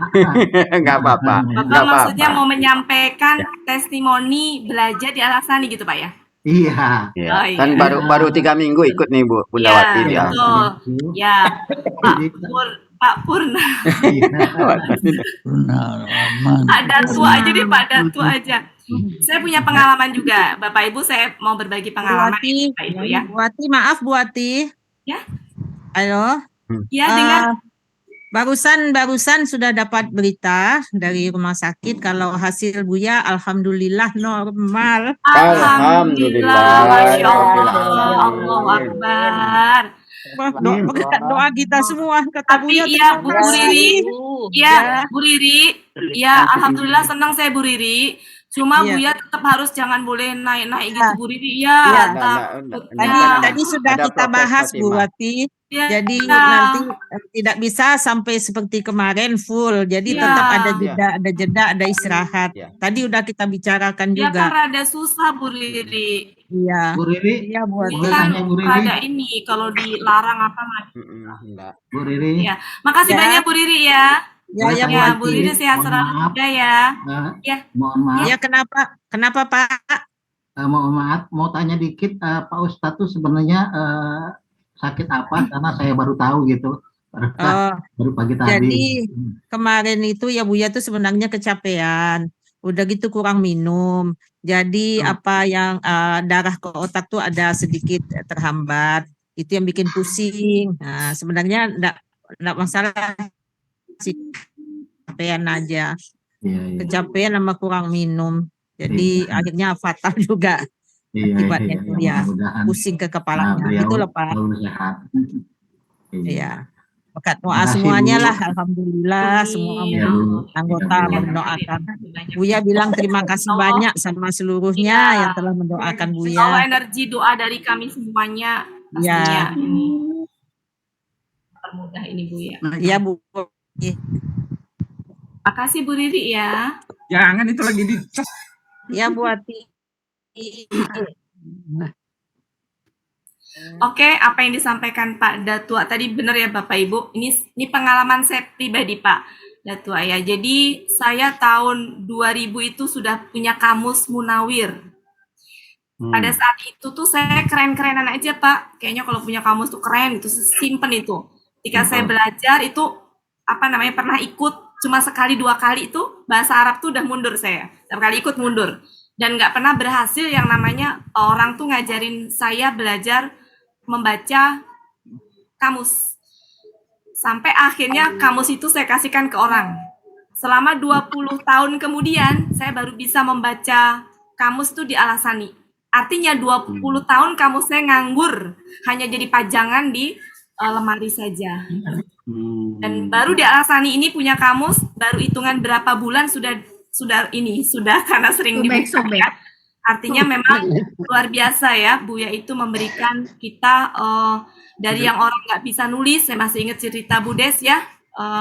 [SPEAKER 2] Nggak apa-apa.
[SPEAKER 6] Bapak maksudnya mau menyampaikan testimoni belajar di Al-Hassani gitu Pak ya?
[SPEAKER 4] Iya.
[SPEAKER 2] Oh, iya. Kan baru 3 minggu ikut nih Bu Bunda Wati dia.
[SPEAKER 6] Betul. Ya, Pak Purna. Ada tua aja deh Pak, ada tua aja. Saya punya pengalaman juga, Bapak Ibu. Saya mau berbagi pengalaman Bapak Ibu ya.
[SPEAKER 8] Bu Wati, maaf Bu Wati.
[SPEAKER 6] Ya.
[SPEAKER 8] Halo.
[SPEAKER 6] Ya, dengar.
[SPEAKER 8] Barusan sudah dapat berita dari rumah sakit kalau hasil Buya alhamdulillah normal.
[SPEAKER 6] Alhamdulillah, Masya Allah, Allahu Akbar.
[SPEAKER 8] Doa kita semua kata Buya.
[SPEAKER 6] Iya Bu Riri, ya Bu Riri, ya alhamdulillah senang saya Bu Riri. Cuma Buya tetap harus jangan boleh naik-naik gitu Bu Riri. Ya.
[SPEAKER 8] Tadi sudah kita bahas Bu Wati. Jadi nanti tidak bisa sampai seperti kemarin full. Jadi tetap ada jeda, ada istirahat. Tadi udah kita bicarakan juga.
[SPEAKER 6] Ya kan rada susah Bu Riri.
[SPEAKER 8] Iya.
[SPEAKER 4] Bu Riri.
[SPEAKER 8] Iya Bu Wati.
[SPEAKER 6] Ada ini kalau dilarang apa
[SPEAKER 4] Bu Riri.
[SPEAKER 6] Ya. Makasih banyak Bu Riri ya.
[SPEAKER 8] Ya
[SPEAKER 6] Bu Riri sehat selalu juga ya. Ya.
[SPEAKER 4] Mohon maaf.
[SPEAKER 8] Ya kenapa Pak?
[SPEAKER 4] Mohon maaf, mau tanya dikit Pak Ustadz tuh sebenarnya sakit apa? Karena saya baru tahu gitu. Baru pagi tadi.
[SPEAKER 8] Jadi kemarin itu ya Buya tuh sebenarnya kecapean. Udah gitu kurang minum. Jadi apa yang darah ke otak tuh ada sedikit terhambat. Itu yang bikin pusing. Nah, sebenarnya enggak masalah sih. Kecapean aja. Kecapean sama kurang minum. Jadi akhirnya fatal juga akibatnya itu ya,
[SPEAKER 4] mudah-mudahan
[SPEAKER 8] pusing ke kepalanya.
[SPEAKER 4] beliau
[SPEAKER 8] Itulah Pak.
[SPEAKER 4] selalu sehat.
[SPEAKER 8] Iya. Berkat
[SPEAKER 4] Terima
[SPEAKER 8] doa
[SPEAKER 4] kasih,
[SPEAKER 8] semuanya
[SPEAKER 4] Bu.
[SPEAKER 8] lah, alhamdulillah semua
[SPEAKER 4] Ya, Bu.
[SPEAKER 8] anggota
[SPEAKER 4] Ya, Bu.
[SPEAKER 8] mendoakan. Buya bilang terima kasih banyak sama seluruhnya yang telah mendoakan
[SPEAKER 6] Insya Allah
[SPEAKER 8] Buya.
[SPEAKER 6] energi doa dari kami semuanya
[SPEAKER 8] Ya,
[SPEAKER 6] pastinya ini permudah ini Bu ya.
[SPEAKER 8] iya Bu.
[SPEAKER 6] Makasih Bu Riri ya.
[SPEAKER 13] Jangan itu lagi di
[SPEAKER 8] Ya Bu Ati.
[SPEAKER 6] Oke, apa yang disampaikan Pak Datua tadi benar ya Bapak Ibu. Ini pengalaman saya pribadi Pak Datua ya. Jadi saya tahun 2000 itu sudah punya kamus Munawir. Pada saat itu tuh saya keren-kerenan aja Pak. Kayaknya kalau punya kamus tuh keren itu simpen itu. Ketika saya belajar itu pernah ikut cuma sekali 2 kali itu bahasa Arab tuh udah mundur saya. Setiap kali ikut mundur. Dan nggak pernah berhasil yang namanya orang tuh ngajarin saya belajar membaca kamus. Sampai akhirnya kamus itu saya kasihkan ke orang. Selama 20 tahun kemudian saya baru bisa membaca kamus tuh di Al-Asani. Artinya 20 tahun kamus saya nganggur, hanya jadi pajangan di lemari saja. Dan baru di Al-Asani ini punya kamus, baru hitungan berapa bulan sudah karena sering dibuka ya. Artinya memang luar biasa ya, Buya itu memberikan kita dari yang orang nggak bisa nulis. Saya masih ingat cerita Budes ya,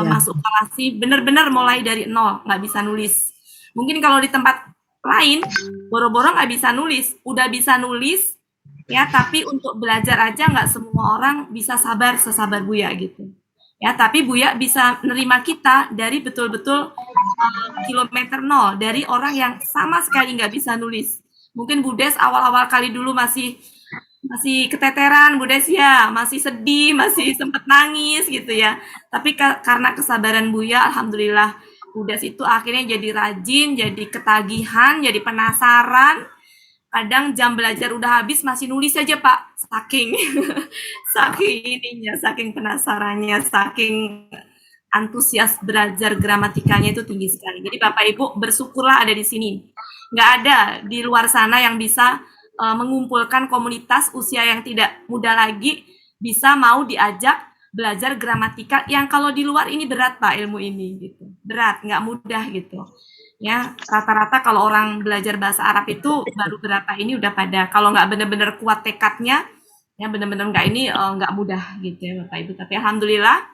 [SPEAKER 6] masuk palasi benar-benar mulai dari nol, nggak bisa nulis. Mungkin kalau di tempat lain boro-boro nggak bisa nulis, udah bisa nulis ya, tapi untuk belajar aja nggak semua orang bisa sesabar Buya gitu. Ya, tapi Buya bisa nerima kita dari betul-betul kilometer nol, dari orang yang sama sekali nggak bisa nulis. Mungkin Budes awal-awal kali dulu masih keteteran Budes ya, masih sedih, masih sempet nangis gitu ya. Tapi karena kesabaran Buya, alhamdulillah Budes itu akhirnya jadi rajin, jadi ketagihan, jadi penasaran. Kadang jam belajar udah habis masih nulis aja Pak, saking saking penasarannya, saking antusias belajar gramatikanya itu tinggi sekali. Jadi Bapak Ibu bersyukurlah ada di sini. Nggak ada di luar sana yang bisa mengumpulkan komunitas usia yang tidak muda lagi bisa mau diajak belajar gramatika yang kalau di luar ini berat Pak ilmu ini gitu. Berat, nggak mudah gitu. Ya, rata-rata kalau orang belajar bahasa Arab itu baru berapa ini udah pada, kalau nggak benar-benar kuat tekadnya, ya benar-benar nggak mudah gitu ya Bapak Ibu. Tapi alhamdulillah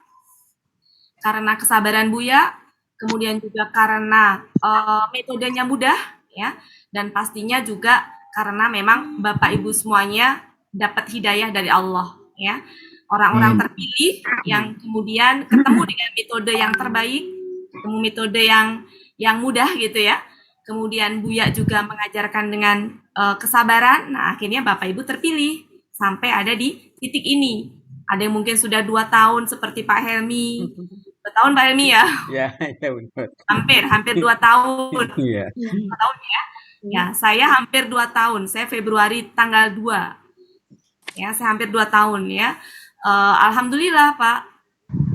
[SPEAKER 6] karena kesabaran Buya, kemudian juga karena metodenya mudah ya, dan pastinya juga karena memang Bapak Ibu semuanya dapat hidayah dari Allah ya. Orang-orang terpilih yang kemudian ketemu dengan metode yang terbaik, ketemu metode yang mudah gitu ya. Kemudian Buya juga mengajarkan dengan kesabaran. Nah, akhirnya Bapak Ibu terpilih sampai ada di titik ini. Ada yang mungkin sudah 2 tahun seperti Pak Helmi. 2 tahun Pak Helmi ya?
[SPEAKER 2] Ya, benar.
[SPEAKER 6] Hampir 2 tahun.
[SPEAKER 2] Iya.
[SPEAKER 6] 2 tahun ya. Ya, saya hampir 2 tahun. Saya Februari tanggal 2. Ya, saya hampir 2 tahun ya. Alhamdulillah Pak,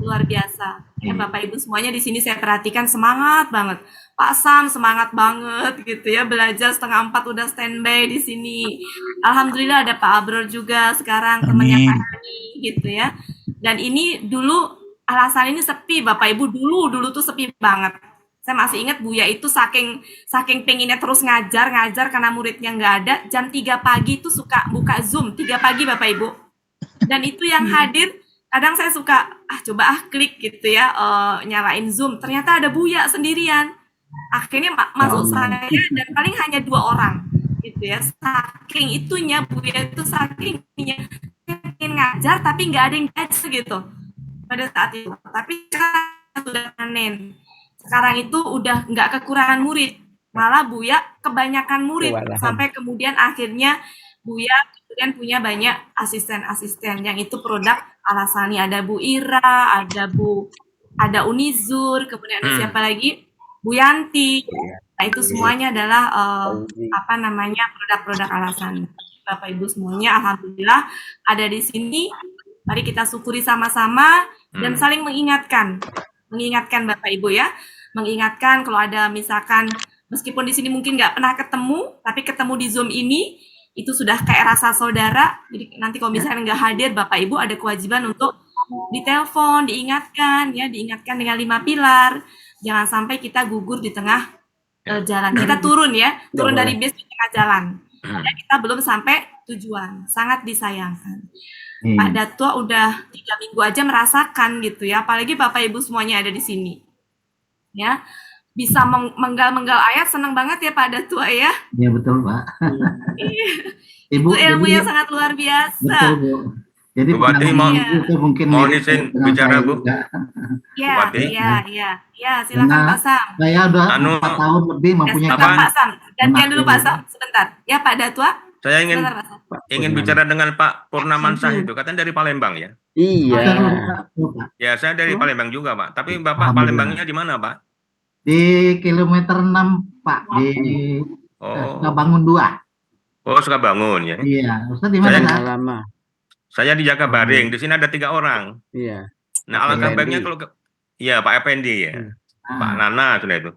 [SPEAKER 6] luar biasa. Ya, Bapak Ibu semuanya di sini saya perhatikan semangat banget. Pak Sam semangat banget gitu ya, belajar 3:30 udah standby di sini. Alhamdulillah ada Pak Abror juga sekarang temannya Pak Hani gitu ya. Dan ini dulu Al-Asani ini sepi Bapak Ibu, dulu tuh sepi banget. Saya masih ingat Buya itu saking pengennya terus ngajar karena muridnya nggak ada. Jam 3 pagi tuh suka buka Zoom 3 pagi Bapak Ibu. Dan itu yang hadir kadang saya suka coba klik gitu ya, nyalain Zoom, ternyata ada Buya sendirian. Akhirnya masuk saya dan paling hanya 2 orang gitu ya. Saking itunya Buya itu saking pengen ngajar tapi nggak ada yang ngajar gitu pada saat itu. Tapi sekarang sudah panen. Sekarang itu udah nggak kekurangan murid, malah Buya kebanyakan murid. Sampai kemudian akhirnya Buya kemudian punya banyak asisten-asisten yang itu produk Al-Asani. Ada Bu Ira, ada Unizur, kemudian ada siapa lagi? Bu Yanti. Nah, itu semuanya adalah produk-produk Al-Asani. Bapak Ibu semuanya alhamdulillah ada di sini. Mari kita syukuri sama-sama dan saling mengingatkan Bapak Ibu ya. Mengingatkan kalau ada misalkan Meskipun di sini mungkin nggak pernah ketemu, tapi ketemu di Zoom ini, itu sudah kayak rasa saudara. Jadi nanti kalau misalnya nggak hadir, Bapak Ibu ada kewajiban untuk ditelepon, diingatkan, ya, diingatkan dengan 5 pilar. Jangan sampai kita gugur di tengah jalan. Kita turun ya, turun dari bis di tengah jalan. Padahal kita belum sampai tujuan. Sangat disayangkan. Pak Datua udah 3 minggu aja merasakan gitu ya, apalagi Bapak Ibu semuanya ada di sini. Ya, bisa menggal-menggal ayat, senang banget ya Pak Datua ya.
[SPEAKER 4] Iya betul Pak.
[SPEAKER 6] Ibu, itu ilmu yang sangat luar biasa.
[SPEAKER 4] Betul Bu. Jadi
[SPEAKER 3] Bu Wati mau izin bicara Bu.
[SPEAKER 6] Ya, silakan Pak Sam.
[SPEAKER 4] Saya udah 4 tahun lebih mempunyai.
[SPEAKER 6] Pak Sam, gantian dulu Pak Sam, sebentar. Ya Pak Datua.
[SPEAKER 3] Saya ingin bicara dengan Pak Purnamansah itu, katanya dari Palembang ya.
[SPEAKER 2] Iya.
[SPEAKER 3] Ya, saya dari Palembang juga Pak. Tapi Bapak Palembangnya di mana Pak?
[SPEAKER 4] Di kilometer 6 Pak, di Sukabangun 2.
[SPEAKER 3] Oh, Sukabangun ya.
[SPEAKER 4] Iya, Ustaz di mana?
[SPEAKER 2] Lama.
[SPEAKER 3] Saya di Jakabaring. Di sini ada 3 orang.
[SPEAKER 2] Iya.
[SPEAKER 3] Nah, alangkah baiknya kalau iya Pak Effendi ya. Pak Nana sudah itu.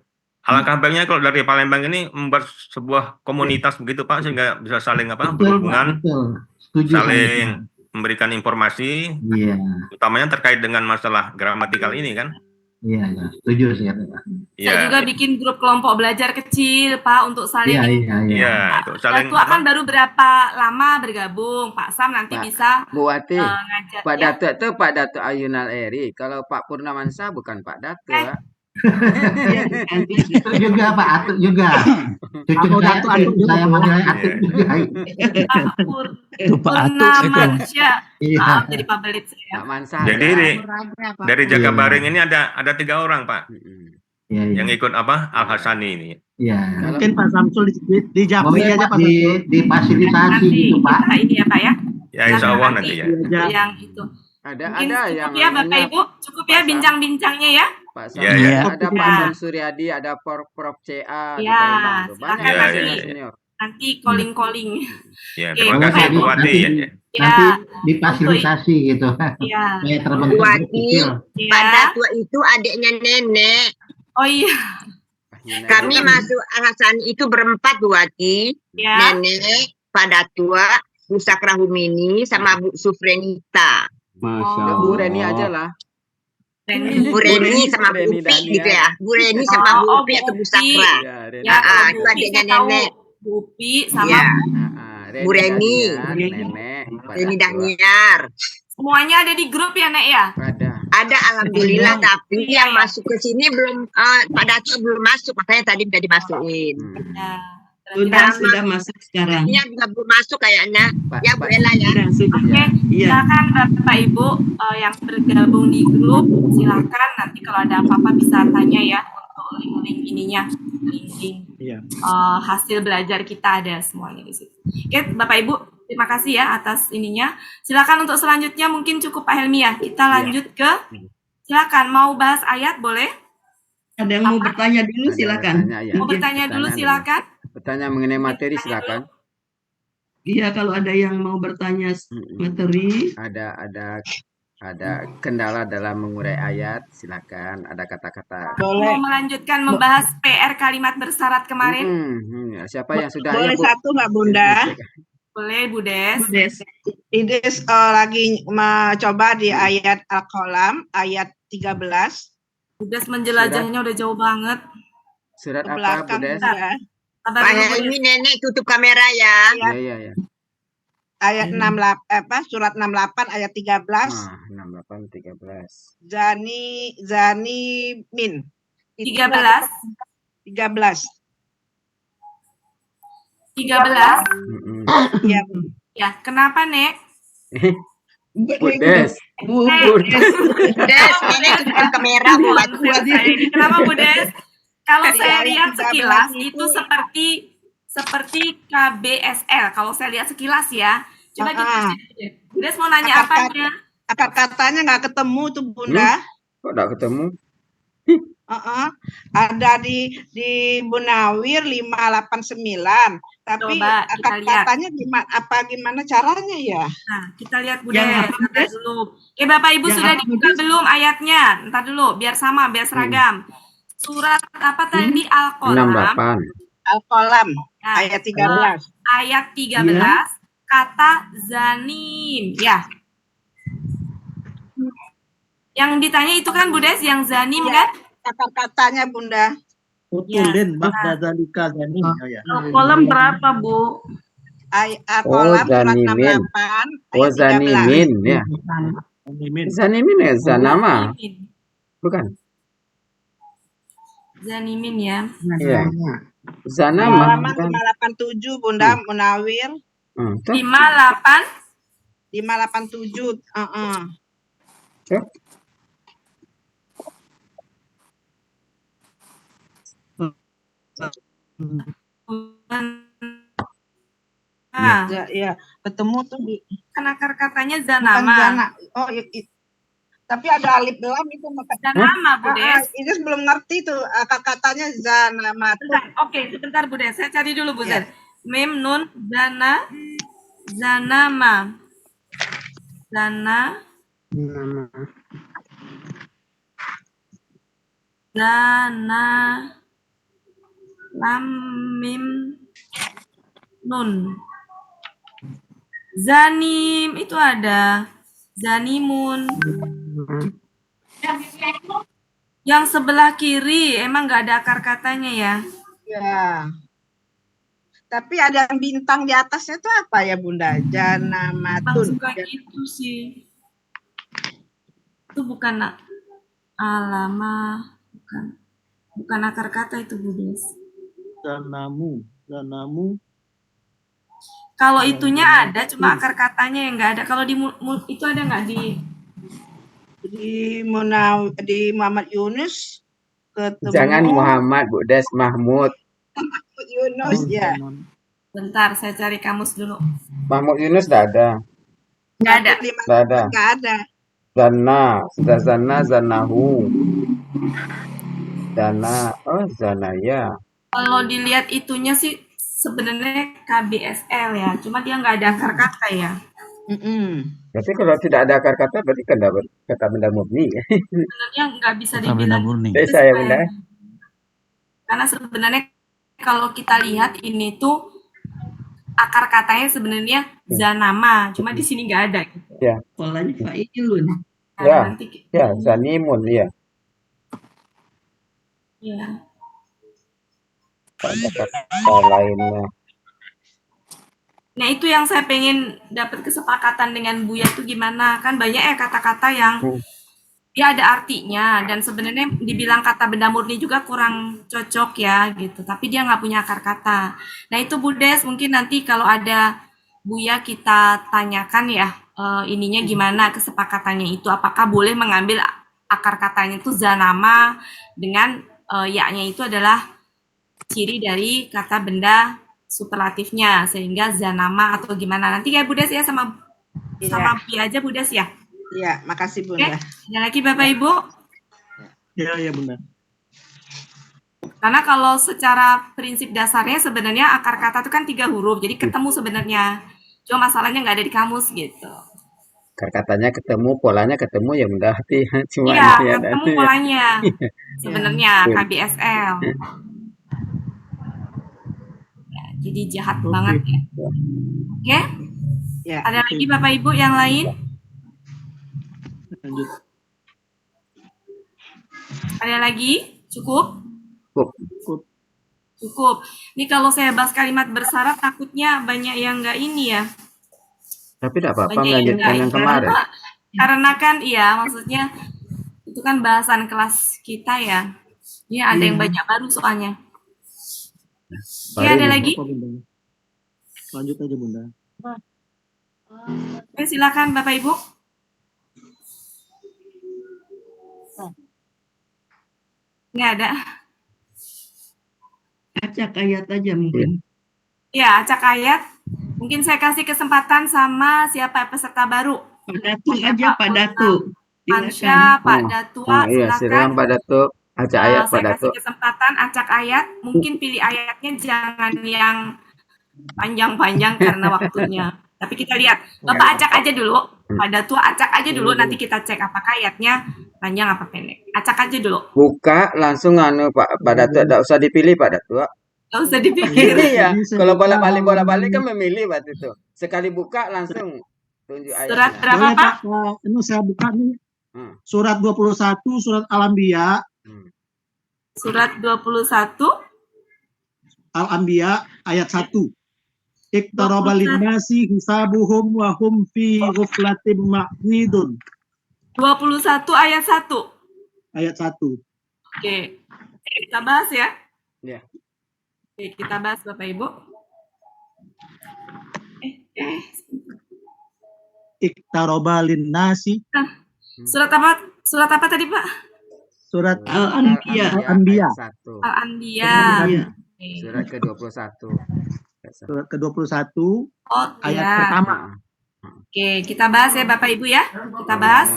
[SPEAKER 3] Alangkah baiknya kalau dari Palembang ini membuat sebuah komunitas begitu Pak, sehingga bisa saling berhubungan, saling memberikan informasi, utamanya terkait dengan masalah gramatikal ini kan.
[SPEAKER 4] Iya, setuju sih.
[SPEAKER 6] Saya juga bikin grup kelompok belajar kecil Pak untuk saling.
[SPEAKER 3] Iya, untuk saling.
[SPEAKER 6] Itu akan baru berapa lama bergabung, Pak Sam nanti bisa.
[SPEAKER 2] Bu Wati,
[SPEAKER 6] ngajar,
[SPEAKER 2] Pak Datuk itu Pak Datuk Ayunal Eri. Kalau Pak Purnamansah bukan Pak Datuk.
[SPEAKER 4] Itu juga Pak Atuk juga. Cucu saya manggilnya Atuk juga.
[SPEAKER 7] Itu Pak Atuk itu.
[SPEAKER 6] Jadi Pak Belit saya.
[SPEAKER 3] Jadi dari Jakabaring ini ada 3 orang Pak. Yang ikut apa? Al Hasani ini.
[SPEAKER 9] Iya. Mungkin Pak Samsul di Japri aja Pak Samsul.
[SPEAKER 4] Difasilitasi gitu Pak.
[SPEAKER 6] Ini ya Pak ya.
[SPEAKER 3] Ya Insya Allah nanti ya.
[SPEAKER 6] Yang itu.
[SPEAKER 2] Ada
[SPEAKER 6] yang ya Bapak Ibu, cukup ya bincang-bincangnya ya.
[SPEAKER 2] Pak ada Pak Sam Suryadi, ada Prof CA.
[SPEAKER 6] Ya, silakan nanti calling.
[SPEAKER 3] Ya, terima kasih Bu Wati ya.
[SPEAKER 4] Nanti difasilitasi gitu.
[SPEAKER 6] Iya.
[SPEAKER 10] Bu Wati, Pak Datua itu adiknya nenek.
[SPEAKER 6] Oh iya.
[SPEAKER 10] Kami masuk Al Hasan itu berempat Bu Wati. Nenek, Pak Datua, Bu Sakrahumini, sama Bu Sufrenita.
[SPEAKER 12] Masya Allah.
[SPEAKER 2] Bu Reni aja lah.
[SPEAKER 10] Bu Reni sama Bu Upi gitu ya. Bu Reni sama Bu Upi atau Bu Sakra. Itu adiknya nenek.
[SPEAKER 6] Bu Upi sama
[SPEAKER 10] Bu Reni. Reni Daniar.
[SPEAKER 6] Semuanya ada di grup ya Nek ya?
[SPEAKER 10] Ada alhamdulillah, tapi yang masuk ke sini belum, Pak Datuk belum masuk, makanya tadi udah dimasukin.
[SPEAKER 1] Sudah masuk sekarang.
[SPEAKER 10] Ini juga belum masuk kayaknya. Ya Bu Ella ya.
[SPEAKER 6] Oke, silakan Bapak Ibu yang bergabung di grup, silakan nanti kalau ada apa-apa bisa tanya ya untuk link-link ininya, link hasil belajar kita ada semuanya di situ. Oke, Bapak Ibu, terima kasih ya atas ininya. Silakan untuk selanjutnya mungkin cukup Pak Helmi ya. Kita lanjut ke, silakan mau bahas ayat boleh?
[SPEAKER 1] Ada yang mau bertanya dulu silakan.
[SPEAKER 6] Mau bertanya dulu silakan.
[SPEAKER 2] Bertanya mengenai materi silakan.
[SPEAKER 1] Iya, kalau ada yang mau bertanya materi.
[SPEAKER 2] Ada kendala dalam mengurai ayat, silakan. Ada kata-kata.
[SPEAKER 6] Mau melanjutkan membahas PR kalimat bersyarat kemarin?
[SPEAKER 2] Siapa yang sudah?
[SPEAKER 5] Boleh satu Mbak Bunda?
[SPEAKER 6] Boleh Bu Des.
[SPEAKER 5] Ides lagi mencoba di ayat Al-Qalam ayat 13.
[SPEAKER 6] Bu Des menjelajahnya udah jauh banget.
[SPEAKER 2] Surat apa Bu Des?
[SPEAKER 10] Pak Helmi nenek tutup kamera ya.
[SPEAKER 2] Iya.
[SPEAKER 5] Ayat 68 surat 68 ayat 13.
[SPEAKER 2] 68 13.
[SPEAKER 5] Zani min.
[SPEAKER 6] 13.
[SPEAKER 5] 13.
[SPEAKER 10] Iya.
[SPEAKER 6] Ya, kenapa, Nek?
[SPEAKER 2] Budes.
[SPEAKER 10] Budes, nenek tutup kamera buat.
[SPEAKER 6] Kenapa Budes? Kalau saya lihat sekilas itu seperti KBSL. Kalau saya lihat sekilas ya. Coba gitu. Budes mau nanya apanya?
[SPEAKER 5] Akar katanya nggak ketemu tuh Bunda.
[SPEAKER 2] Kok nggak ketemu?
[SPEAKER 5] Ada di Munawir 589. Tapi akar katanya gimana caranya ya?
[SPEAKER 6] Nah, kita lihat Budes dulu. Bapak Ibu sudah dibuka belum ayatnya? Ntar dulu, biar sama, biar seragam. Surat apa tadi? Al-Qalam.
[SPEAKER 2] 68.
[SPEAKER 5] Al-Qalam
[SPEAKER 6] Nah,
[SPEAKER 5] ayat 13.
[SPEAKER 6] ayat 13 kata zanim ya. Yang ditanya itu kan Bu Des, yang zanim kan?
[SPEAKER 5] Kata-katanya Bunda.
[SPEAKER 9] Utulin ba'da dzalika zanim. Ya.
[SPEAKER 13] Kolam berapa, Bu?
[SPEAKER 5] Al-Qalam surat
[SPEAKER 2] zanimin.
[SPEAKER 5] 68
[SPEAKER 2] Oh,
[SPEAKER 5] ayat 13.
[SPEAKER 2] zanimin ya. Zanimin ya, zanama. Bukan.
[SPEAKER 6] Zanimin ya.
[SPEAKER 2] Iya. Zanama.
[SPEAKER 5] Halaman 587 Bunda Munawir. 587. Ya, ketemu tuh di
[SPEAKER 6] kan akar katanya
[SPEAKER 5] bukan
[SPEAKER 6] zanama.
[SPEAKER 5] zana. Oh, tapi ada alif lam itu maka
[SPEAKER 6] Zanama, Bu Des.
[SPEAKER 5] Itu belum ngerti tuh akar katanya zanama.
[SPEAKER 6] Oke, sebentar Bu Des. Saya cari dulu Bu Des. Mim nun zanama. Zana lam mim nun. Zanim itu ada. Zanimun. Yang sebelah kiri emang nggak ada akar katanya ya?
[SPEAKER 5] Ya. Tapi ada yang bintang di atasnya itu apa ya Bunda? Janamatun.
[SPEAKER 6] Suka gitu sih. Itu bukan alama, bukan akar kata itu Bu Des.
[SPEAKER 9] Zanamu.
[SPEAKER 6] Kalau itunya ada, cuma akar katanya yang nggak ada. Kalau di itu ada nggak di
[SPEAKER 5] Muhammad Yunus ketemu.
[SPEAKER 2] Jangan Muhammad, Bu Des, Mahmud.
[SPEAKER 5] Yunus ya.
[SPEAKER 6] Bentar, saya cari kamus dulu.
[SPEAKER 2] Mahmud Yunus tidak ada.
[SPEAKER 6] Nggak ada.
[SPEAKER 5] Nggak ada.
[SPEAKER 2] Zana, sudah zana, zanahu. Zana, oh zanaya.
[SPEAKER 6] Kalau dilihat itunya sih sebenarnya KBSL ya, cuma dia nggak ada akar kata ya.
[SPEAKER 2] Berarti kalau tidak ada akar kata berarti kan dapat kata benda murni.
[SPEAKER 6] Sebenarnya nggak bisa dibilang.
[SPEAKER 2] Saya Bunda.
[SPEAKER 6] Karena sebenarnya kalau kita lihat ini tuh akar katanya sebenarnya zanama, cuma di sini nggak ada. Gitu.
[SPEAKER 2] Ya.
[SPEAKER 1] Polanya fa'ilun.
[SPEAKER 2] Ya, zanimun ya.
[SPEAKER 6] Iya.
[SPEAKER 2] Kata lainnya.
[SPEAKER 6] Nah itu yang saya pengen dapat kesepakatan dengan Buya tuh gimana, kan banyak ya kata-kata yang dia ada artinya dan sebenarnya dibilang kata benda murni juga kurang cocok ya gitu, tapi dia nggak punya akar kata. Nah itu Bu Des mungkin nanti kalau ada Buya kita tanyakan ya ininya gimana kesepakatannya itu, apakah boleh mengambil akar katanya itu zanama dengan yaknya itu adalah ciri dari kata benda superlatifnya sehingga zanama atau gimana nanti ya Bu Des ya sama Buya aja Bu Des ya.
[SPEAKER 5] Iya, makasih Bunda.
[SPEAKER 6] Ada lagi Bapak Ibu?
[SPEAKER 9] Iya Bunda.
[SPEAKER 6] Karena kalau secara prinsip dasarnya sebenarnya akar kata itu kan 3 huruf, jadi ketemu sebenarnya. Cuma masalahnya nggak ada di kamus gitu.
[SPEAKER 2] Akar katanya ketemu, polanya ketemu ya Bunda. Cuma
[SPEAKER 6] iya, ketemu polanya. Sebenarnya KBSL. Ya, jadi jahat banget ya. Oke?
[SPEAKER 5] Ya.
[SPEAKER 6] Ada lagi Bapak Ibu yang lain?
[SPEAKER 9] Lanjut.
[SPEAKER 6] Ada lagi? Cukup?
[SPEAKER 9] Cukup.
[SPEAKER 6] Ini kalau saya bahas kalimat bersyarat takutnya banyak yang nggak ini ya.
[SPEAKER 2] Tapi tidak apa-apa melanjutkan yang kemarin.
[SPEAKER 6] Karena kan iya maksudnya itu kan bahasan kelas kita ya. Ini ada yang banyak baru soalnya. Ya ada lagi?
[SPEAKER 9] Lanjut aja Bunda.
[SPEAKER 6] Oke, silakan Bapak Ibu. Nggak ada.
[SPEAKER 1] Acak ayat aja mungkin.
[SPEAKER 6] Ya, acak ayat. Mungkin saya kasih kesempatan sama siapa peserta baru.
[SPEAKER 1] Pak Datu aja, Pak Datu.
[SPEAKER 6] Ansya, Pak Datua,
[SPEAKER 2] iya, silakan Pak Datu. Acak ayat Pak Datu.
[SPEAKER 6] Saya kasih kesempatan acak ayat. Mungkin pilih ayatnya jangan yang panjang-panjang karena waktunya. Tapi kita lihat. Bapak acak aja dulu. Pak Datua acak aja dulu, nanti kita cek apakah ayatnya panjang apa pendek. Acak aja dulu.
[SPEAKER 2] Buka langsung Pak Datua, tidak usah dipilih Pak Datua.
[SPEAKER 6] Nggak usah dipikir.
[SPEAKER 2] Iya, kalau bolak-balik kan memilih waktu itu. Sekali buka langsung tunjuk ayatnya.
[SPEAKER 6] Surat berapa Pak?
[SPEAKER 9] Ini saya buka nih. Surat 21, surat Al-Anbiya.
[SPEAKER 6] Surat 21.
[SPEAKER 9] Al-Anbiya ayat 1. Iqtaraba linnasi hisabuhum wa hum fi ghuflatin ma'ridun.
[SPEAKER 6] 21 ayat 1.
[SPEAKER 9] Ayat 1.
[SPEAKER 6] Oke. Kita bahas ya.
[SPEAKER 2] Ya.
[SPEAKER 6] Oke, kita bahas Bapak Ibu.
[SPEAKER 9] Iqtaraba linnasi.
[SPEAKER 6] Surat apa? Surat apa tadi, Pak?
[SPEAKER 9] Surat
[SPEAKER 1] Al-Anbiya.
[SPEAKER 9] Al-Anbiya.
[SPEAKER 6] Al-Anbiya.
[SPEAKER 2] Surat ke-21.
[SPEAKER 9] Surat ke-21 ayat
[SPEAKER 6] ya.
[SPEAKER 9] pertama.
[SPEAKER 6] Oke, kita bahas ya Bapak Ibu ya. Kita bahas.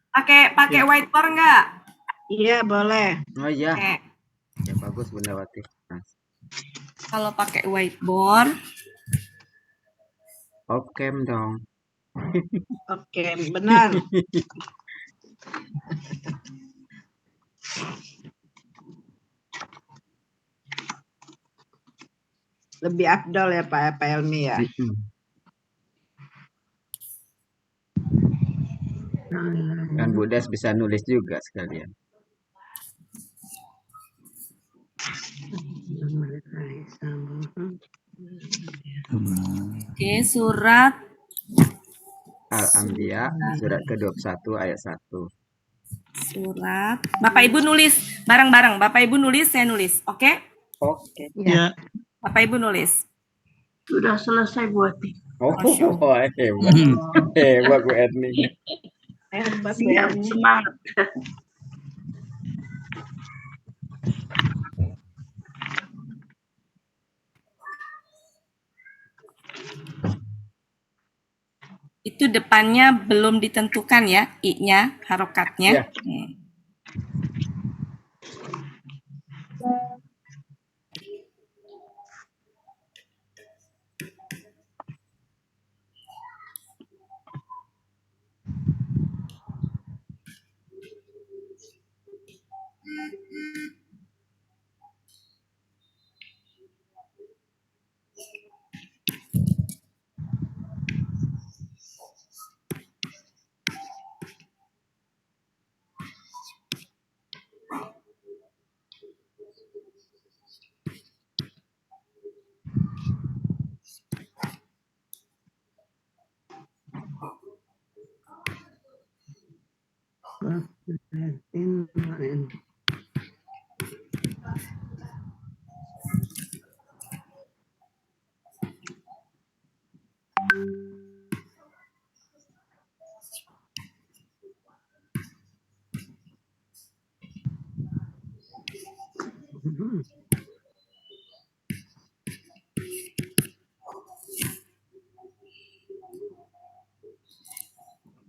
[SPEAKER 6] Pakai whiteboard enggak?
[SPEAKER 5] Iya, boleh.
[SPEAKER 2] Oh iya.
[SPEAKER 6] Oke.
[SPEAKER 2] Ya bagus Bundawati.
[SPEAKER 6] Kalau pakai whiteboard.
[SPEAKER 2] Oke dong.
[SPEAKER 5] Oke, benar. Lebih afdol ya Pak Helmi ya.
[SPEAKER 2] Kan Bu Des bisa nulis juga sekalian.
[SPEAKER 6] Oke, surat
[SPEAKER 2] Al-Anbiya surat ke-21 ayat 1.
[SPEAKER 6] Surat. Bapak Ibu nulis bareng-bareng. Bapak Ibu nulis, saya nulis. Oke?
[SPEAKER 2] Oke.
[SPEAKER 9] Ya.
[SPEAKER 6] Bapak Ibu nulis.
[SPEAKER 13] Sudah selesai buatnya.
[SPEAKER 2] Oh, hebat. Hebat Bu Erni.
[SPEAKER 13] Siap, semangat.
[SPEAKER 6] Itu depannya belum ditentukan ya, i-nya, harokatnya.
[SPEAKER 2] Ya.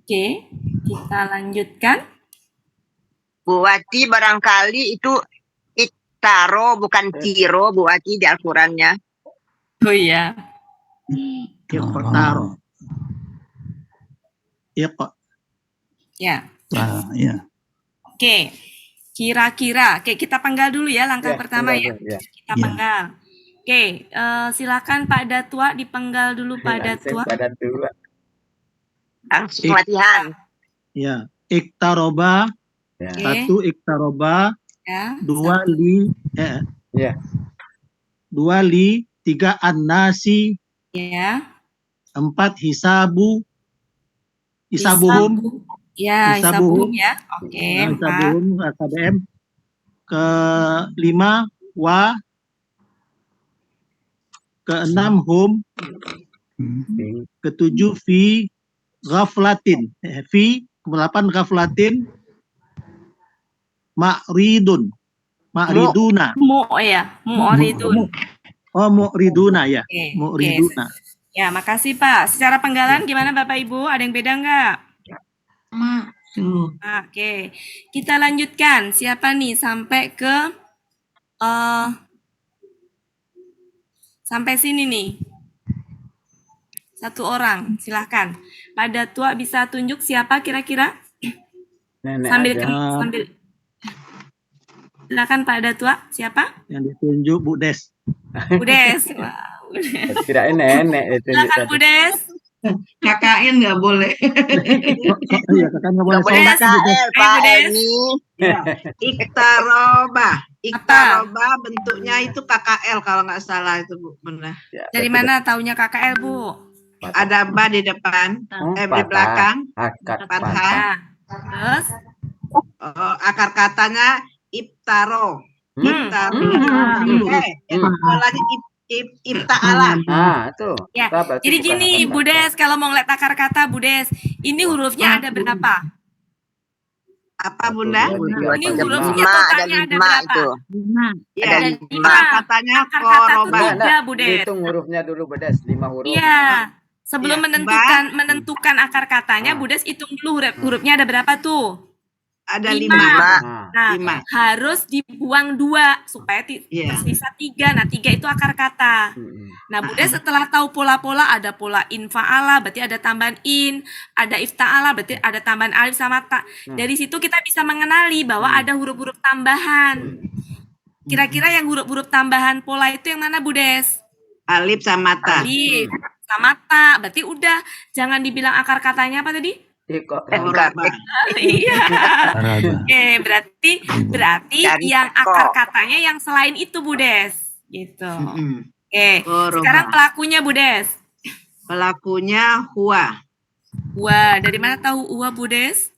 [SPEAKER 6] Oke, kita lanjutkan.
[SPEAKER 10] Bu Wati barangkali itu iktaro bukan tiro Bu Wati di Al-Qurannya.
[SPEAKER 6] Oh iya.
[SPEAKER 9] Iqtaro.
[SPEAKER 6] Ya.
[SPEAKER 7] Ya.
[SPEAKER 6] Oke. Kira-kira. Oke, kita panggal dulu ya langkah pertama ya. Kita panggal. Oke, silakan Pak Datua dipenggal dulu Pak Datua.
[SPEAKER 2] Pak Datua.
[SPEAKER 10] Langsung latihan.
[SPEAKER 9] Ya, iktaroba.
[SPEAKER 2] Ya.
[SPEAKER 9] Satu iktaroba.
[SPEAKER 6] Ya.
[SPEAKER 9] Dua li.
[SPEAKER 2] Ya.
[SPEAKER 9] Dua li. Tiga an-nasi.
[SPEAKER 6] Ya.
[SPEAKER 9] Empat hisabu. Hisabuhum.
[SPEAKER 6] Ya, hisabuhum ya. Oke.
[SPEAKER 9] Hisabuhum KBM. Kelima wa. Keenam hum. Ketujuh fi ghaflatin. Fi ke-8 ghaflatin ma'ridun. Ma'riduna.
[SPEAKER 6] Mu'ridun.
[SPEAKER 9] Oh, mu'riduna ya.
[SPEAKER 6] Okay.
[SPEAKER 9] Mu'riduna.
[SPEAKER 6] Ya, makasih Pak. Secara penggalan gimana Bapak Ibu? Ada yang beda nggak? Oke. Kita lanjutkan. Siapa nih sampai ke sampai sini nih. Satu orang, silahkan. Pada tua bisa tunjuk siapa kira-kira?
[SPEAKER 2] Nenek
[SPEAKER 6] Sambil
[SPEAKER 2] aja.
[SPEAKER 6] sambil silakan Pak Datua, siapa?
[SPEAKER 9] Yang ditunjuk Bu Des.
[SPEAKER 6] Bu Des. Wah, Bu Des.
[SPEAKER 2] Kirain nenek itu.
[SPEAKER 6] Silakan Bu Des.
[SPEAKER 1] KKN nggak boleh.
[SPEAKER 9] Iya, kakak nggak boleh
[SPEAKER 6] Bu Des.
[SPEAKER 10] Pak
[SPEAKER 6] Bu Des.
[SPEAKER 10] Eni.
[SPEAKER 5] Ya. Iktaroba bentuknya itu KKL kalau nggak salah itu Bu, benar.
[SPEAKER 6] Dari mana taunya KKL, Bu?
[SPEAKER 5] Ada ba di depan, di belakang, fathah.
[SPEAKER 6] Terus
[SPEAKER 5] Akar katanya Ibtaro. Ibtaro. Lagi Ibta'ala.
[SPEAKER 2] Tuh.
[SPEAKER 6] ya. Jadi gini, Bu Des, kalau mau ngeliat akar kata Bu Des, ini hurufnya ada berapa?
[SPEAKER 5] Apa Bunda?
[SPEAKER 6] Ini hurufnya totalnya ada berapa?
[SPEAKER 5] Ya,
[SPEAKER 6] Ada 5.
[SPEAKER 5] katanya
[SPEAKER 6] Akar kata
[SPEAKER 5] koroba.
[SPEAKER 6] 3, Bu Des.
[SPEAKER 2] Hitung hurufnya dulu Bedes, 5 huruf.
[SPEAKER 6] Iya. Sebelum
[SPEAKER 5] Ya,
[SPEAKER 6] menentukan akar katanya, Bu Des hitung dulu hurufnya ada berapa tuh?
[SPEAKER 5] Ada 5.
[SPEAKER 6] Nah,
[SPEAKER 5] 5.
[SPEAKER 6] harus dibuang 2 supaya tersisa 3. Nah, 3 itu akar kata. Nah, Bu Des setelah tahu pola-pola, ada pola infa'ala, berarti ada tambahan in, ada ifta'ala, berarti ada tambahan alif sama ta. Dari situ kita bisa mengenali bahwa ada huruf-huruf tambahan. Kira-kira yang huruf-huruf tambahan pola itu yang mana, Bu Des?
[SPEAKER 5] Alif sama ta.
[SPEAKER 6] Alif sama ta. Berarti udah, jangan dibilang akar katanya apa tadi? Iya. Oke, berarti yang akar katanya yang selain itu, Bu Des. Gitu. Oke. Sekarang pelakunya, Bu Des.
[SPEAKER 5] Pelakunya huwa.
[SPEAKER 6] Huwa. Dari mana tahu huwa, Bu Des?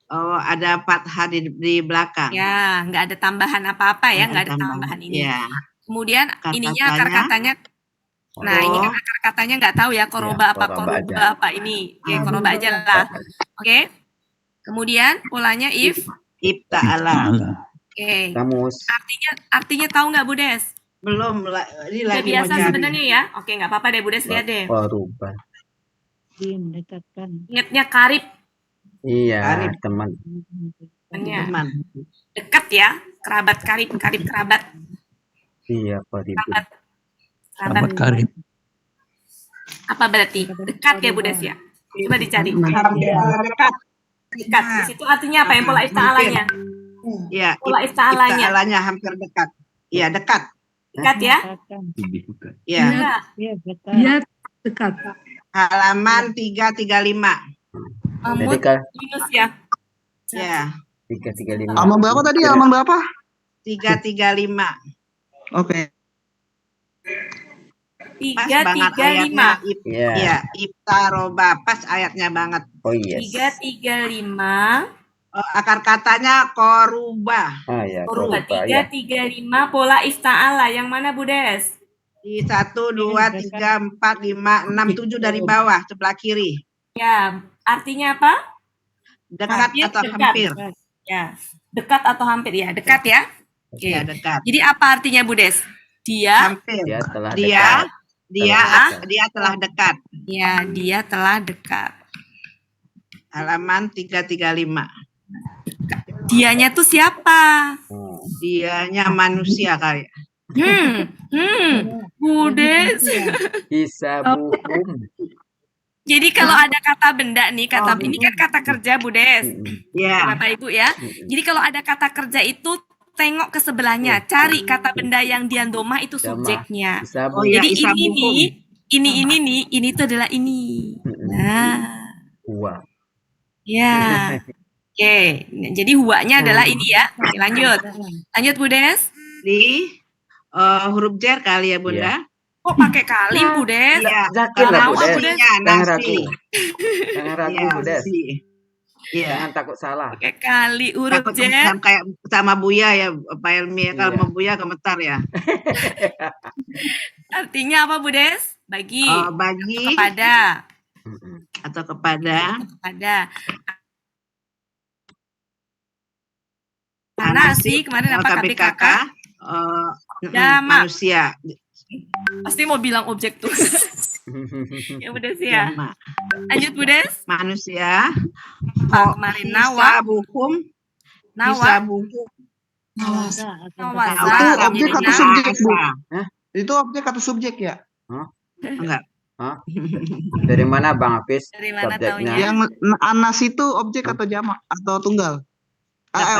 [SPEAKER 5] Oh, ada fathah di belakang.
[SPEAKER 6] Ya, nggak ada tambahan apa-apa ya, nggak ada tambahan ini.
[SPEAKER 5] Ya.
[SPEAKER 6] Kemudian ininya akar katanya. Nah, ini kan akar katanya nggak tahu ya, koroba apa koroba apa ini. Oke, koroba aja lah. Oke. Kemudian polanya
[SPEAKER 5] Ibta'ala.
[SPEAKER 6] Oke.
[SPEAKER 2] Kamus.
[SPEAKER 6] Artinya tahu nggak, Bu Des?
[SPEAKER 5] Belum, ini
[SPEAKER 6] Udah
[SPEAKER 5] lagi
[SPEAKER 6] biasa
[SPEAKER 5] mau cari.
[SPEAKER 6] sebenarnya ya. Oke, nggak apa-apa deh, Bu Des, lihat deh.
[SPEAKER 2] Koroba.
[SPEAKER 6] Ingatnya karib.
[SPEAKER 2] Iya, teman.
[SPEAKER 5] Teman.
[SPEAKER 6] Dekat ya, kerabat karib kerabat.
[SPEAKER 2] Iya, kerabat.
[SPEAKER 6] Kerabat
[SPEAKER 7] karib.
[SPEAKER 6] Apa berarti? Dekat ya, Bu Des ya? Coba dicari.
[SPEAKER 5] Dekat.
[SPEAKER 6] Dekat. Di situ artinya apa? Yang pola ifta'alanya.
[SPEAKER 5] Iya,
[SPEAKER 6] Pola ifta'alanya.
[SPEAKER 5] Ifta'alanya hampir dekat. Iya, dekat.
[SPEAKER 6] Dekat ya?
[SPEAKER 5] Iya.
[SPEAKER 1] Iya, dekat.
[SPEAKER 5] Halaman 335.
[SPEAKER 6] Minus ya.
[SPEAKER 5] Ya.
[SPEAKER 2] 335.
[SPEAKER 9] Halaman berapa tadi? Halaman berapa?
[SPEAKER 5] 335.
[SPEAKER 9] Oke.
[SPEAKER 6] 335.
[SPEAKER 5] Iya, Ibtaroba pas ayatnya banget.
[SPEAKER 2] Oh iya.
[SPEAKER 6] 335.
[SPEAKER 5] Akar katanya koruba.
[SPEAKER 2] Ya,
[SPEAKER 6] Koruba 335 pola ifta'ala. Yang mana, Bu Des?
[SPEAKER 5] Di 1, 2, 3, 4, 5, 6, 7 dari bawah sebelah kiri.
[SPEAKER 6] Ya, artinya apa?
[SPEAKER 5] Dekat atau hampir.
[SPEAKER 6] Ya, dekat atau hampir ya, dekat ya. Oke.
[SPEAKER 5] Ya, dekat.
[SPEAKER 6] Jadi apa artinya, Bu Des? Dia
[SPEAKER 5] Hampir.
[SPEAKER 2] Dia telah
[SPEAKER 5] Dia
[SPEAKER 2] dekat.
[SPEAKER 5] dia telah dekat.
[SPEAKER 6] Ya, dia telah dekat.
[SPEAKER 5] Halaman 335.
[SPEAKER 6] Dianya tuh siapa?
[SPEAKER 5] Dianya manusia kali.
[SPEAKER 6] Bu Des.
[SPEAKER 2] Hisabuhum.
[SPEAKER 6] Jadi kalau ada kata benda nih, ini kan kata kerja, Bu Des.
[SPEAKER 5] Ya.
[SPEAKER 6] Bapak Ibu ya. Jadi kalau ada kata kerja itu tengok ke sebelahnya, cari kata benda yang diandomah itu subjeknya.
[SPEAKER 5] Oh, ya,
[SPEAKER 6] jadi ini itu adalah ini. Nah.
[SPEAKER 2] Huwa.
[SPEAKER 6] Ya. Oke, jadi huwanya adalah ini ya. Oke, lanjut. Lanjut, Bu Des.
[SPEAKER 5] Di huruf jer kali ya, Bunda.
[SPEAKER 6] Kok pakai kali, Bu Des?
[SPEAKER 5] Iya,
[SPEAKER 2] Yakin lah, Bu Des. Jangan ragu.
[SPEAKER 5] Nasi.
[SPEAKER 2] Jangan ragu,
[SPEAKER 5] Iya,
[SPEAKER 2] Bu Des.
[SPEAKER 5] Iya.
[SPEAKER 2] Jangan takut salah.
[SPEAKER 6] Pakai kali huruf
[SPEAKER 5] Takut
[SPEAKER 6] jer.
[SPEAKER 5] kayak sama Buya ya, Pak Elmi ya. Kalau
[SPEAKER 2] Iya.
[SPEAKER 5] mau Buya gemetar ya.
[SPEAKER 6] Artinya apa, Bu Des? Bagi.
[SPEAKER 5] Bagi.
[SPEAKER 6] Atau kepada.
[SPEAKER 5] Atau kepada.
[SPEAKER 6] Kepada. Mana sih kemarin apa KBKK?
[SPEAKER 5] Manusia.
[SPEAKER 6] Pasti mau bilang objek tuh. Ya Bu Des ya. Lanjut Bu Des.
[SPEAKER 5] Manusia.
[SPEAKER 6] Kemarin nawa.
[SPEAKER 5] Hisabuhum.
[SPEAKER 6] Nawa.
[SPEAKER 9] Itu objek atau subjek, Bu? Itu objek atau subjek ya?
[SPEAKER 5] Enggak.
[SPEAKER 2] Hah? Dari mana Bang Hafiz?
[SPEAKER 6] Dari mana
[SPEAKER 2] Subjeknya?
[SPEAKER 6] taunya?
[SPEAKER 9] Yang anas itu objek atau jamak atau tunggal?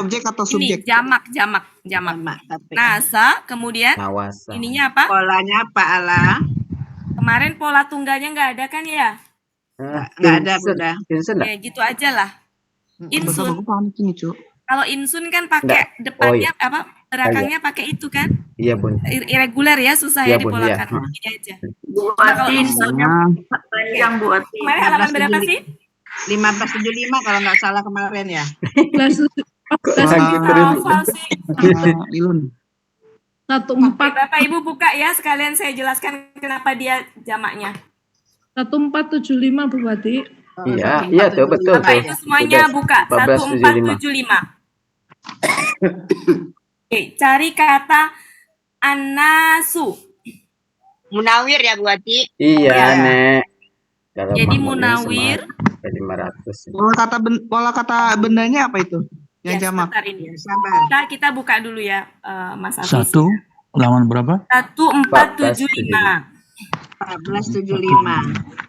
[SPEAKER 9] Objek atau subjek?
[SPEAKER 6] Ini jamak. Nasa, kemudian
[SPEAKER 2] Nawasa.
[SPEAKER 6] ininya apa?
[SPEAKER 5] Polanya apa, Ala?
[SPEAKER 6] Kemarin pola tunggalnya nggak ada kan ya?
[SPEAKER 5] Nggak ada, Bunda.
[SPEAKER 2] Insun
[SPEAKER 6] Ya gitu aja lah. Insun.
[SPEAKER 9] Cuk.
[SPEAKER 6] Kalau insun kan pakai depannya apa? Belakangnya pakai itu kan?
[SPEAKER 2] Iya Bun.
[SPEAKER 6] Irregular ya, susah
[SPEAKER 2] Iya,
[SPEAKER 6] ya
[SPEAKER 2] Bun,
[SPEAKER 6] dipolakan.
[SPEAKER 2] iya.
[SPEAKER 6] Begini aja.
[SPEAKER 13] Buati insunnya panjang buati.
[SPEAKER 6] Kemarin halaman berapa sih?
[SPEAKER 5] 1575 kalau nggak salah kemarin ya.
[SPEAKER 9] Ilun.
[SPEAKER 6] 14. Bapak Ibu buka ya, sekalian saya jelaskan kenapa dia jamaknya.
[SPEAKER 14] 1475 Bu Wati.
[SPEAKER 2] Iya tuh betul
[SPEAKER 6] Bapak
[SPEAKER 2] tuh.
[SPEAKER 6] Ibu semuanya buka
[SPEAKER 2] 1475.
[SPEAKER 6] 1475. Oke, cari kata anasu.
[SPEAKER 10] Munawir ya Bu Wati.
[SPEAKER 2] Iya, Nek. Kalau
[SPEAKER 6] Jadi
[SPEAKER 2] bangunnya
[SPEAKER 6] munawir.
[SPEAKER 2] sama 500.
[SPEAKER 9] Pola kata bendanya apa itu? Yang jamak.
[SPEAKER 6] Sebentar ini.
[SPEAKER 5] Sabar.
[SPEAKER 6] Kita buka dulu ya, Mas Hafiz.
[SPEAKER 7] 1 halaman berapa?
[SPEAKER 6] 1475.
[SPEAKER 5] 1475.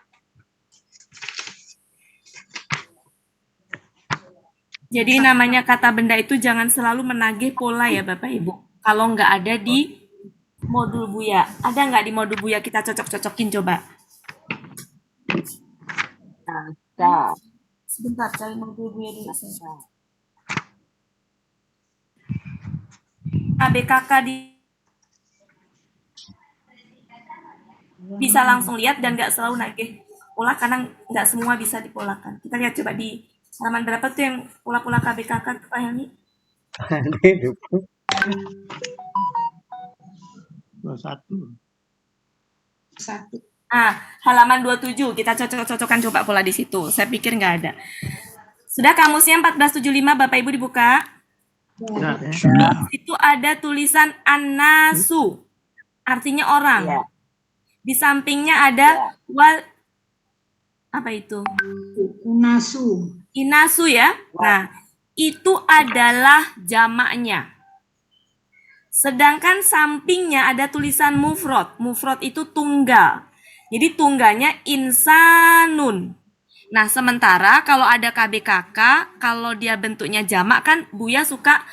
[SPEAKER 6] Jadi namanya kata benda itu jangan selalu menagih pola ya Bapak Ibu. Kalau nggak ada di modul Buya. Ada nggak di modul Buya, kita cocok-cocokin coba. Sebentar, cari modul Buya dulu. KBKK bisa langsung lihat dan nggak selalu nagih pola karena nggak semua bisa dipolakan. Kita lihat coba di halaman berapa tuh yang pola-pola KBKK Pak Helmi?
[SPEAKER 9] 21.
[SPEAKER 6] Halaman 27 kita cocok-cocokkan coba pola di situ. Saya pikir nggak ada. Sudah kamusnya 1475 Bapak Ibu dibuka?
[SPEAKER 7] Sudah.
[SPEAKER 6] Itu ada tulisan anasu, artinya orang. Di sampingnya ada apa itu? Inasu ya. Nah, itu adalah jamaknya. Sedangkan sampingnya ada tulisan mufrad. Mufrad itu tunggal. Jadi tunggalnya insanun. Nah, sementara kalau ada KBKK, kalau dia bentuknya jamak kan Buya suka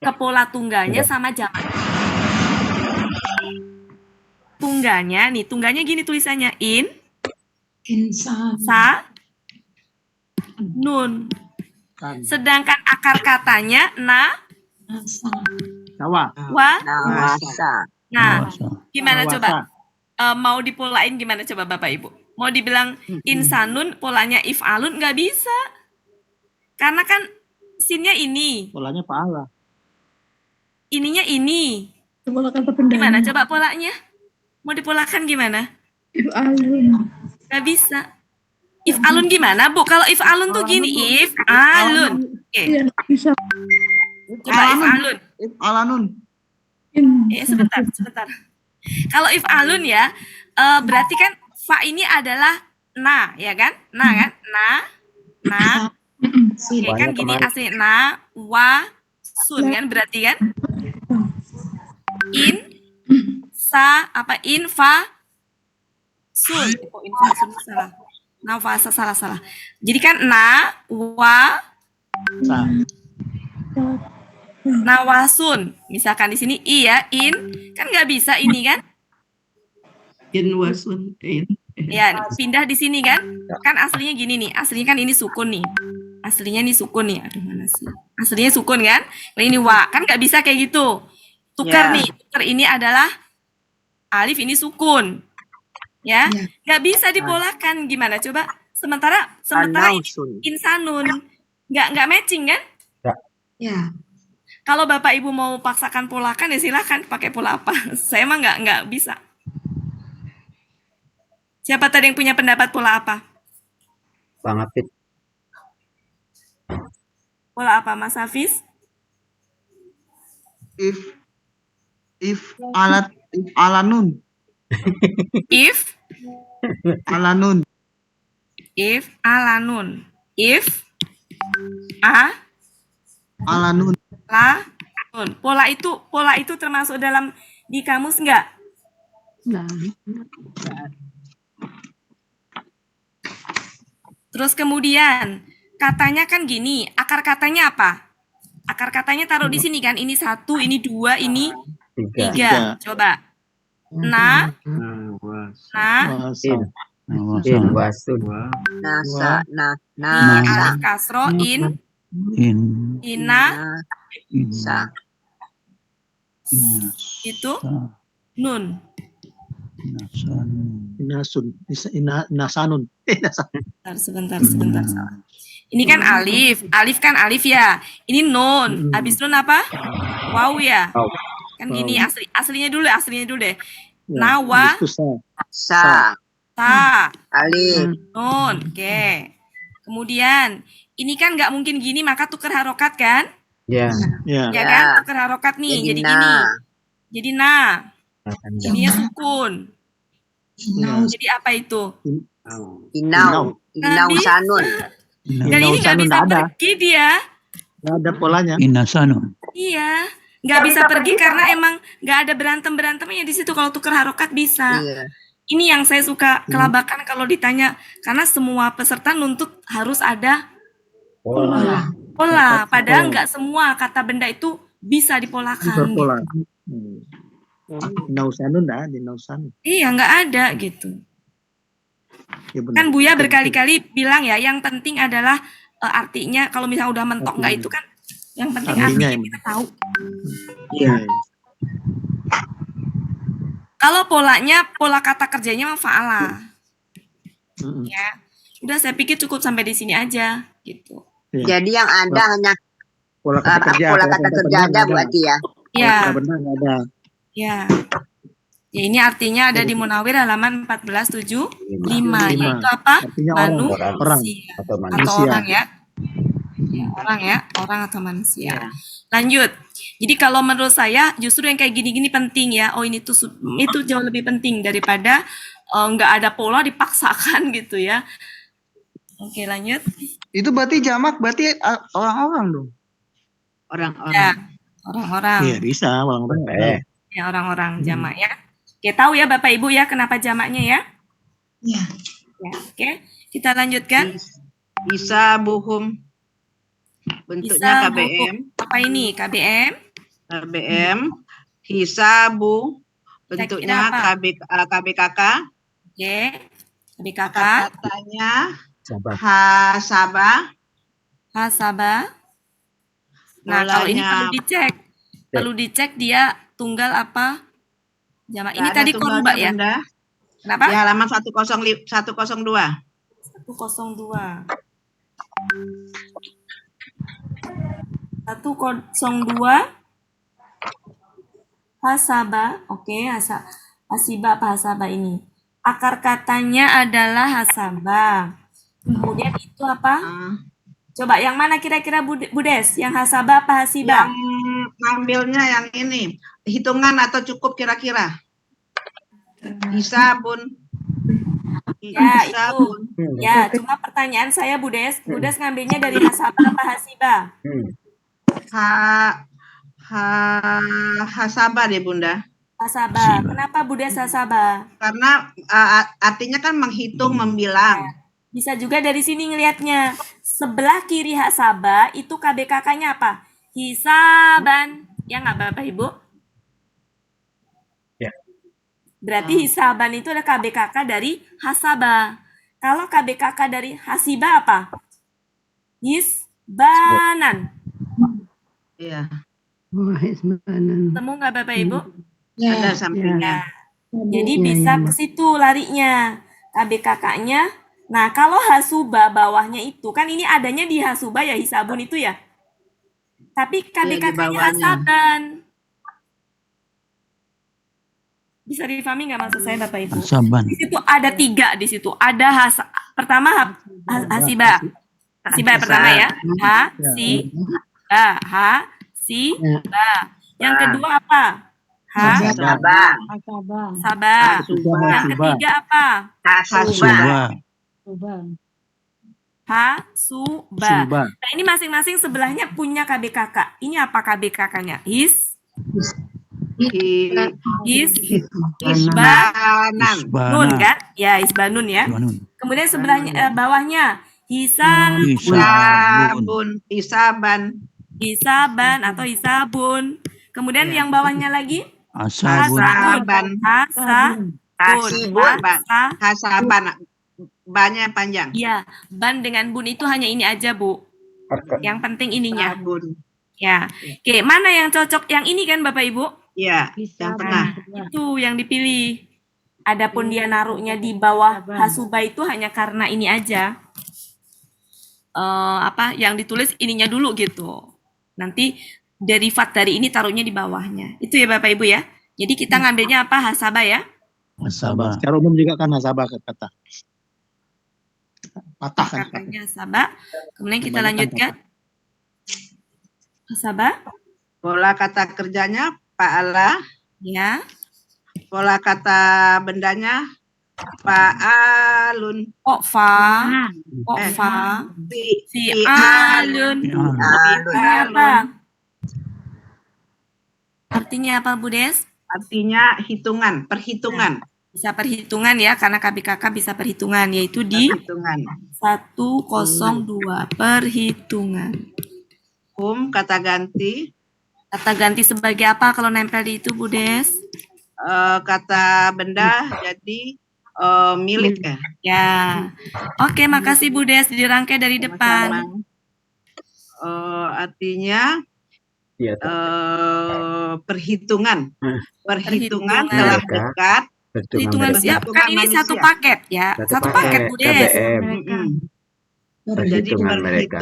[SPEAKER 6] ke pola tunggalnya sama jamak. Tunggalnya gini tulisannya nun. Sedangkan akar katanya Nah, gimana coba? Mau dipolain gimana coba Bapak Ibu? Mau dibilang insanun, polanya if'alun nggak bisa. Karena kan sinnya ini.
[SPEAKER 9] Polanya pahala.
[SPEAKER 6] Ininya ini.
[SPEAKER 14] Kata benda.
[SPEAKER 6] Gimana coba polanya? Mau dipolakan gimana?
[SPEAKER 14] If'alun.
[SPEAKER 6] Nggak bisa. If'alun gimana, Bu? Kalau if'alun tuh gini, if'alun. Oke.
[SPEAKER 14] Iya, bisa.
[SPEAKER 6] Coba if'alun.
[SPEAKER 9] Alanun.
[SPEAKER 6] Sebentar. Kalau if'alun ya, berarti kan fa ini adalah na, ya kan? Na kan? Na. Oke, kan gini asli na, wa, sun kan berarti kan? In, sa, in, fa, sun. Oh, in, fa, sun salah. Nafasa salah. Jadi kan na, wa, nawasun. Misalkan di sini i ya, in, kan nggak bisa ini kan?
[SPEAKER 1] In wasun.
[SPEAKER 6] Ya, pindah di sini kan? Kan aslinya gini nih. Aslinya kan ini sukun nih. Aslinya nih sukun nih. Aduh, mana sih? Aslinya sukun kan? Nah, ini wa. Kan nggak bisa kayak gitu. Tukar nih. Tukar ini adalah alif, ini sukun. Ya. Nggak bisa dipolakan. Gimana coba? Sementara insanun. Nggak matching kan?
[SPEAKER 5] Ya.
[SPEAKER 6] Kalau Bapak Ibu mau paksakan polakan ya silakan pakai pola apa. Saya emang nggak bisa. Siapa tadi yang punya pendapat pola apa?
[SPEAKER 2] Bang Hafiz.
[SPEAKER 6] Pola apa, Mas Hafiz?
[SPEAKER 9] Alanun. Alanun. Alanun.
[SPEAKER 6] Pola itu termasuk dalam di kamus enggak? Terus kemudian katanya kan gini, akar katanya apa? Akar katanya taruh di sini kan, ini 1, ini 2, ini 3. Coba. Na, ini alif kasro, ina, itu nun.
[SPEAKER 9] Nasanun.
[SPEAKER 6] Sebentar. Ini kan alif kan alif ya. Ini nun. Habis nun apa? Waw ya. Kan gini aslinya dulu deh. Nawa,
[SPEAKER 10] Sa.
[SPEAKER 6] alif, nun. Oke. Kemudian ini kan nggak mungkin gini, maka tuker harokat kan?
[SPEAKER 2] Ya.
[SPEAKER 6] Ya kan? Tuker harokat nih. Jadi gini. Jadi na. Ininya sukun. Jadi apa itu?
[SPEAKER 10] Inau sanun.
[SPEAKER 6] Dan ini nggak bisa pergi dia.
[SPEAKER 9] Nggak ada polanya.
[SPEAKER 7] Inasanun.
[SPEAKER 6] Iya, nggak bisa pergi karena emang nggak ada berantemnya di situ. Kalau tuker harokat bisa.
[SPEAKER 10] Iya.
[SPEAKER 6] Ini yang saya suka kelabakan kalau ditanya, karena semua peserta nuntut harus ada pola. Padahal nggak semua kata benda itu bisa dipolakan.
[SPEAKER 9] Nausanun dah, di Nausanun.
[SPEAKER 6] Iya, nggak ada gitu.
[SPEAKER 9] Ya, benar.
[SPEAKER 6] Kan Buya berkali-kali bilang ya, yang penting adalah artinya. Kalau misalnya udah mentok nggak itu kan, yang penting artinya kita tahu.
[SPEAKER 9] Iya.
[SPEAKER 6] Kalau pola kata kerjanya fa'ala. Ya, udah saya pikir cukup sampai di sini aja gitu.
[SPEAKER 9] Ya.
[SPEAKER 10] Jadi yang ada hanya
[SPEAKER 9] pola kata kerja
[SPEAKER 10] ada berarti ya.
[SPEAKER 6] Iya.
[SPEAKER 9] Benar nggak ada.
[SPEAKER 6] Ya. Ya, ini artinya ada di Munawir halaman 1475, yaitu apa? Manusia atau orang ya. Orang atau manusia. Lanjut. Jadi kalau menurut saya justru yang kayak gini-gini penting ya. Oh, itu jauh lebih penting daripada nggak ada pola dipaksakan gitu ya. Oke, lanjut.
[SPEAKER 9] Itu berarti jamak, berarti orang-orang dong.
[SPEAKER 6] Orang-orang. Ya, orang-orang.
[SPEAKER 9] Iya, bisa orang-orang.
[SPEAKER 6] Ya, orang-orang jamak ya. Oke, tahu ya Bapak Ibu ya kenapa jamaknya ya?
[SPEAKER 5] Iya.
[SPEAKER 6] Ya, oke. Kita lanjutkan.
[SPEAKER 5] Bisa buhum. Bentuknya KBM.
[SPEAKER 6] Apa ini? KBM?
[SPEAKER 5] KBM. Hisabu. Bentuknya KBKK.
[SPEAKER 6] Oke. KBKK.
[SPEAKER 5] Katanya hasabah.
[SPEAKER 6] Nah, kalau ini perlu dicek dia tunggal apa? Jamak. Ini tadi korba ya?
[SPEAKER 5] Bunda.
[SPEAKER 6] Kenapa?
[SPEAKER 5] Di halaman 102.
[SPEAKER 6] 102. Hasaba, oke, hasiba apa hasaba ini? Akar katanya adalah hasaba. Kemudian itu apa? Coba yang mana kira-kira Budes? Yang hasaba apa hasiba?
[SPEAKER 5] Yang ngambilnya yang ini. Hitungan atau cukup kira-kira? Hisabun.
[SPEAKER 6] Ya, itu. Ya, cuma pertanyaan saya Budes ngambilnya dari hasaba apa hasiba?
[SPEAKER 5] Hasaba deh Bunda.
[SPEAKER 6] Hasaba. Kenapa Budes hasaba?
[SPEAKER 5] Karena artinya kan menghitung, membilang.
[SPEAKER 6] Bisa juga dari sini ngelihatnya. Sebelah kiri hasaba itu KBKK-nya apa? Hisaban. Ya nggak Bapak Ibu?
[SPEAKER 2] Ya.
[SPEAKER 6] Berarti hisaban itu ada KBKK dari hasaba. Kalau KBKK dari hasiba apa? Hisbanan.
[SPEAKER 5] Iya.
[SPEAKER 6] Temu nggak Bapak Ibu?
[SPEAKER 5] Ada sampingnya.
[SPEAKER 6] Jadi bisa ke situ larinya. KBKK-nya. Nah, kalau hasuba bawahnya itu, kan ini adanya di hasuba ya, hisabun itu ya. Tapi KBKK-nya hasaban. Bisa difahami nggak maksud saya Bapak Ibu?
[SPEAKER 7] Hasaban.
[SPEAKER 6] Di situ ada 3 di situ. Ada pertama hasiba. Hasiba pertama ya. Hasiba. Yang kedua apa?
[SPEAKER 10] Sabah.
[SPEAKER 6] Yang ketiga apa?
[SPEAKER 10] Hasuba.
[SPEAKER 6] Hasuba. Nah, ini masing-masing sebelahnya punya KBKK. Ini apa KBKK-nya? Hisbanan. Nun kan? Ya, hisbanun ya. Kemudian sebelahnya bawahnya
[SPEAKER 5] Hisabun, hisaban.
[SPEAKER 6] Hisaban atau hisabun. Kemudian yang bawahnya lagi?
[SPEAKER 7] Asabun.
[SPEAKER 5] Hasaban. Banyak panjang.
[SPEAKER 6] Iya, ban dengan bun itu hanya ini aja, Bu. Yang penting ininya.
[SPEAKER 5] Sabun.
[SPEAKER 6] Ya. Oke, mana yang cocok? Yang ini kan Bapak Ibu?
[SPEAKER 5] Iya, yang tengah.
[SPEAKER 6] Itu yang dipilih. Adapun dia naruhnya di bawah hasuba itu hanya karena ini aja. Yang ditulis ininya dulu gitu. Nanti derivat dari ini taruhnya di bawahnya. Itu ya Bapak Ibu ya. Jadi kita ngambilnya apa? Hasaba ya?
[SPEAKER 7] Hasaba.
[SPEAKER 9] Secara umum juga kan nasabah kata. Patah kan.
[SPEAKER 6] Katanya hasaba. Kemudian kita lanjutkan. Hasaba.
[SPEAKER 5] Pola kata kerjanya fa'ala.
[SPEAKER 6] Ya.
[SPEAKER 5] Pola kata bendanya fa'alun.
[SPEAKER 6] Fi'alun. Artinya apa, Bu Des?
[SPEAKER 5] Artinya hitungan, perhitungan.
[SPEAKER 6] Bisa perhitungan ya, karena KBKK bisa perhitungan, yaitu di
[SPEAKER 5] perhitungan.
[SPEAKER 6] 102 perhitungan.
[SPEAKER 5] Kata ganti.
[SPEAKER 6] Kata ganti sebagai apa kalau nempel di itu, Bu Des?
[SPEAKER 5] Kata benda jadi milik ya.
[SPEAKER 6] Ya. Oke, makasih Bu Des, dirangkai dari depan.
[SPEAKER 5] Artinya perhitungan. Perhitungan telah dekat.
[SPEAKER 6] Perhitungan siap kan ini manusia. Satu paket ya. Satu paket Bu Des.
[SPEAKER 5] Jadi perhitungan mereka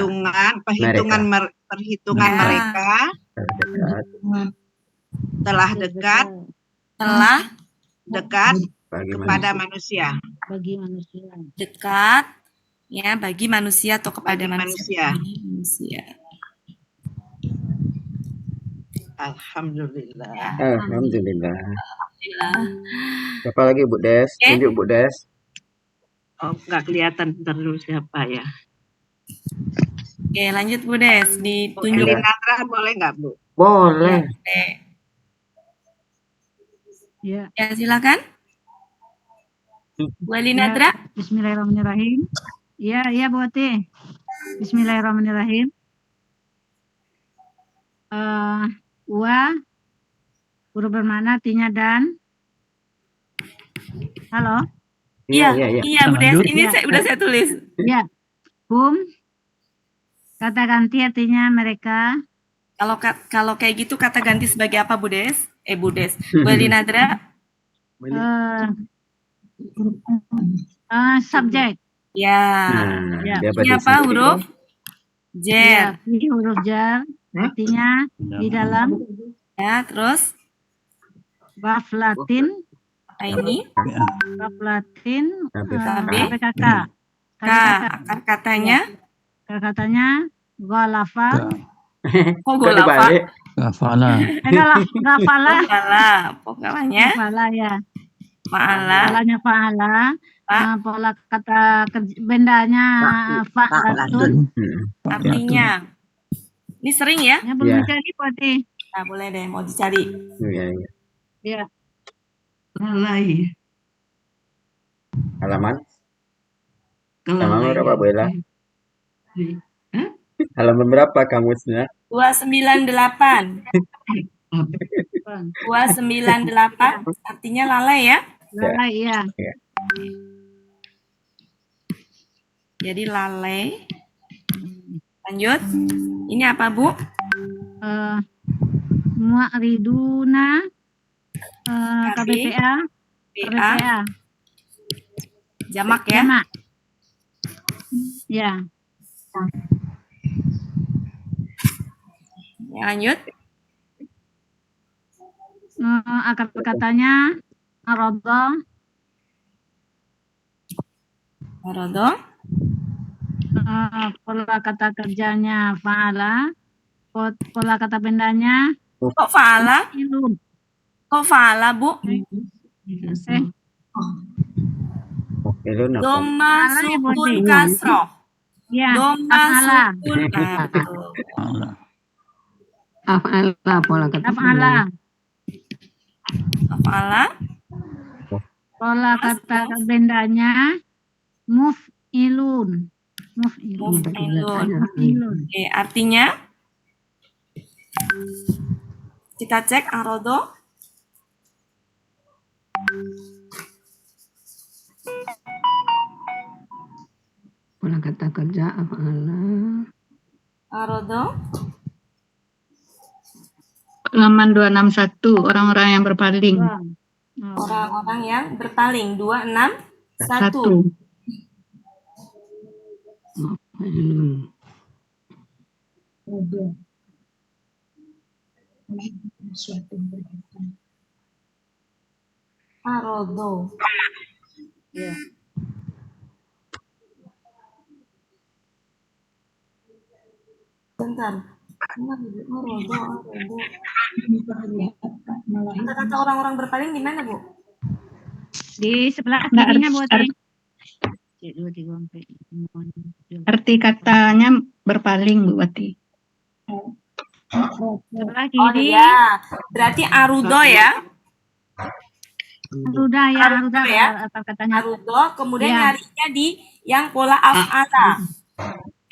[SPEAKER 5] telah dekat kepada manusia.
[SPEAKER 11] Bagi manusia.
[SPEAKER 6] Dekat ya bagi manusia atau kepada manusia.
[SPEAKER 5] Alhamdulillah.
[SPEAKER 2] Alhamdulillah. Siapa lagi Bu Des? Tunjuk Bu Des.
[SPEAKER 5] Oh, nggak kelihatan dulu siapa ya.
[SPEAKER 6] Oke, lanjut Bu Des. Ditunjuk.
[SPEAKER 5] Natra boleh nggak Bu?
[SPEAKER 2] Boleh.
[SPEAKER 11] Ya.
[SPEAKER 6] Ya, silakan. Bu Elinadra.
[SPEAKER 11] Bismillahirrahmanirrahim. Ya Bu Ati. Bismillahirrahmanirrahim. Huruf bermakna artinya dan. Halo.
[SPEAKER 6] Iya Bu Des. Ini udah saya tulis.
[SPEAKER 11] Ya. Kata ganti artinya mereka.
[SPEAKER 6] Kalau kayak gitu kata ganti sebagai apa Bu Des? Bu Des. Bu Elinadra.
[SPEAKER 11] Subjek.
[SPEAKER 6] Ya. Ini apa huruf? Jar.
[SPEAKER 11] Ini huruf jar. Artinya di dalam.
[SPEAKER 6] Ya, terus?
[SPEAKER 11] Baf Latin.
[SPEAKER 6] Apa ini?
[SPEAKER 11] Baf Latin. KBKK.
[SPEAKER 6] Akar katanya?
[SPEAKER 11] Katanya golafa.
[SPEAKER 6] Golafa.
[SPEAKER 7] Gafala.
[SPEAKER 11] Gafala.
[SPEAKER 6] Pokoknya.
[SPEAKER 11] Gafala ya.
[SPEAKER 6] Fa'ala.
[SPEAKER 11] Polanya fa'ala. Pola kata bendanya fa'latun.
[SPEAKER 6] Artinya. Ini sering ya?
[SPEAKER 11] Belum dicari berarti.
[SPEAKER 6] Nah, boleh deh, mau dicari.
[SPEAKER 11] Iya.
[SPEAKER 1] Lalai.
[SPEAKER 2] Halaman
[SPEAKER 1] Kelalaian.
[SPEAKER 2] berapa Bu Ella? Halaman berapa kamusnya?
[SPEAKER 6] 298. 298 artinya lalai ya?
[SPEAKER 11] Lalai ya.
[SPEAKER 6] Jadi lalai. Lanjut. Ini apa Bu?
[SPEAKER 11] Mu'riduna KBPA.
[SPEAKER 6] Jamak ya?
[SPEAKER 11] Jamak. Ya.
[SPEAKER 6] Lanjut.
[SPEAKER 11] Akar katanya arodo. Pola kata kerjanya fa'ala. Pola kata bendanya.
[SPEAKER 6] Kok fa'ala? Kok fa'ala Bu? Doma sukun kasroh.
[SPEAKER 11] Ya.
[SPEAKER 6] Doma sukun.
[SPEAKER 10] Af'ala pola kata.
[SPEAKER 6] Af'ala.
[SPEAKER 11] Pola kata bendanya muf'ilun.
[SPEAKER 6] Muf'ilun. Oke, artinya kita cek arodo.
[SPEAKER 1] Pola kata kerja af'ala.
[SPEAKER 6] Arodo.
[SPEAKER 11] Halaman 261, orang-orang yang berpaling.
[SPEAKER 6] Orang-orang yang berpaling 261. Arodo.
[SPEAKER 11] Ya.
[SPEAKER 6] Bentar. Kata orang-orang berpaling di mana, Bu?
[SPEAKER 11] Di sebelah kirinya, Bu. Arti katanya berpaling, Bu Wati. Sebelah kiri.
[SPEAKER 6] Oh iya, berarti arudo ya?
[SPEAKER 11] Aruda ya, aruda
[SPEAKER 6] ya.
[SPEAKER 11] Apa katanya?
[SPEAKER 6] Arudo, kemudian
[SPEAKER 11] Ya.
[SPEAKER 6] nyarinya di yang pola af'ala.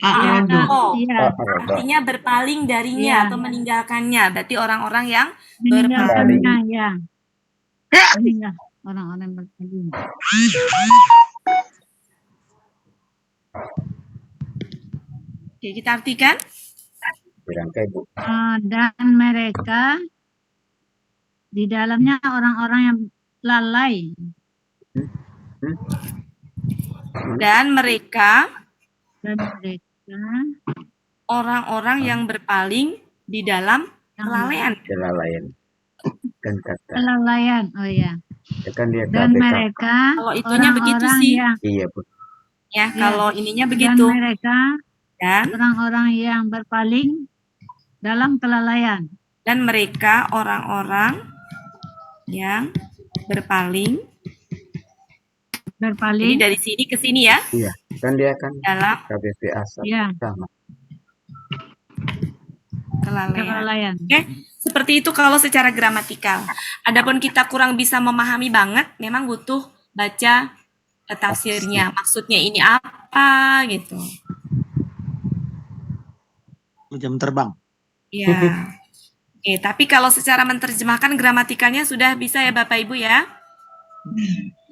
[SPEAKER 11] Iya.
[SPEAKER 6] Artinya berpaling darinya atau meninggalkannya. Berarti orang-orang yang
[SPEAKER 11] Meninggalkannya, ya. Meninggal. Orang-orang berpaling.
[SPEAKER 6] Oke, kita artikan.
[SPEAKER 11] Dan mereka di dalamnya orang-orang yang lalai.
[SPEAKER 6] Dan mereka orang-orang yang berpaling di dalam kelalaian.
[SPEAKER 11] Kelalaian, oh ya. Dan mereka
[SPEAKER 6] kalau itunya begitu sih.
[SPEAKER 2] Iya, Bu.
[SPEAKER 6] Ya, kalau ininya begitu.
[SPEAKER 11] Dan mereka orang-orang yang berpaling dalam kelalaian.
[SPEAKER 6] Dan mereka orang-orang yang berpaling. Jadi dari sini ke sini ya.
[SPEAKER 2] Iya, kan dia kan
[SPEAKER 6] dalam
[SPEAKER 2] KBP asal sama.
[SPEAKER 6] Kelalaian. Oke, seperti itu kalau secara gramatikal. Adapun kita kurang bisa memahami banget, memang butuh baca tafsirnya. Maksudnya ini apa gitu.
[SPEAKER 9] Jam terbang.
[SPEAKER 6] Iya. Oke, tapi kalau secara menerjemahkan gramatikalnya sudah bisa ya Bapak Ibu ya?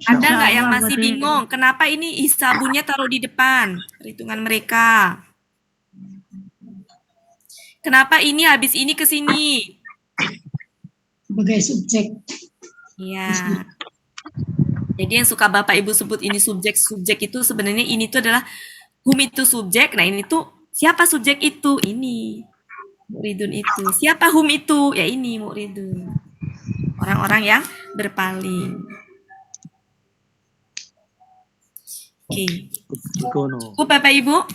[SPEAKER 6] Ada nggak yang masih bingung? Kenapa ini isabunya taruh di depan perhitungan mereka? Kenapa ini habis ini ke sini?
[SPEAKER 14] Sebagai subjek.
[SPEAKER 6] Iya. Jadi yang suka Bapak Ibu sebut ini subjek itu sebenarnya ini tuh adalah hum itu subjek. Nah ini tuh siapa subjek itu? Ini. Mu'ridun itu. Siapa hum itu? Ya ini mu'ridun. Orang-orang yang berpaling. Oke. Cukup Bapak Ibu?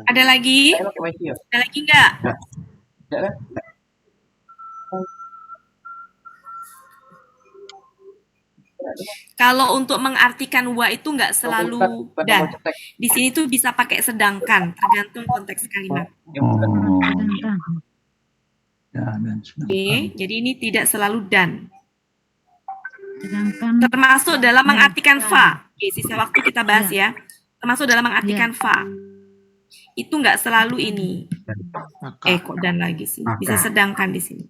[SPEAKER 6] Ada lagi? Ada lagi nggak? Kalau untuk mengartikan wa itu nggak selalu dan. Di sini tuh bisa pakai sedangkan, tergantung konteks kalimat. Oke, jadi ini tidak selalu dan. Termasuk dalam mengartikan fa. Oke, sisa waktu kita bahas ya. Termasuk dalam mengartikan fa. Itu nggak selalu ini. Kok dan lagi sih. Bisa sedangkan di sini.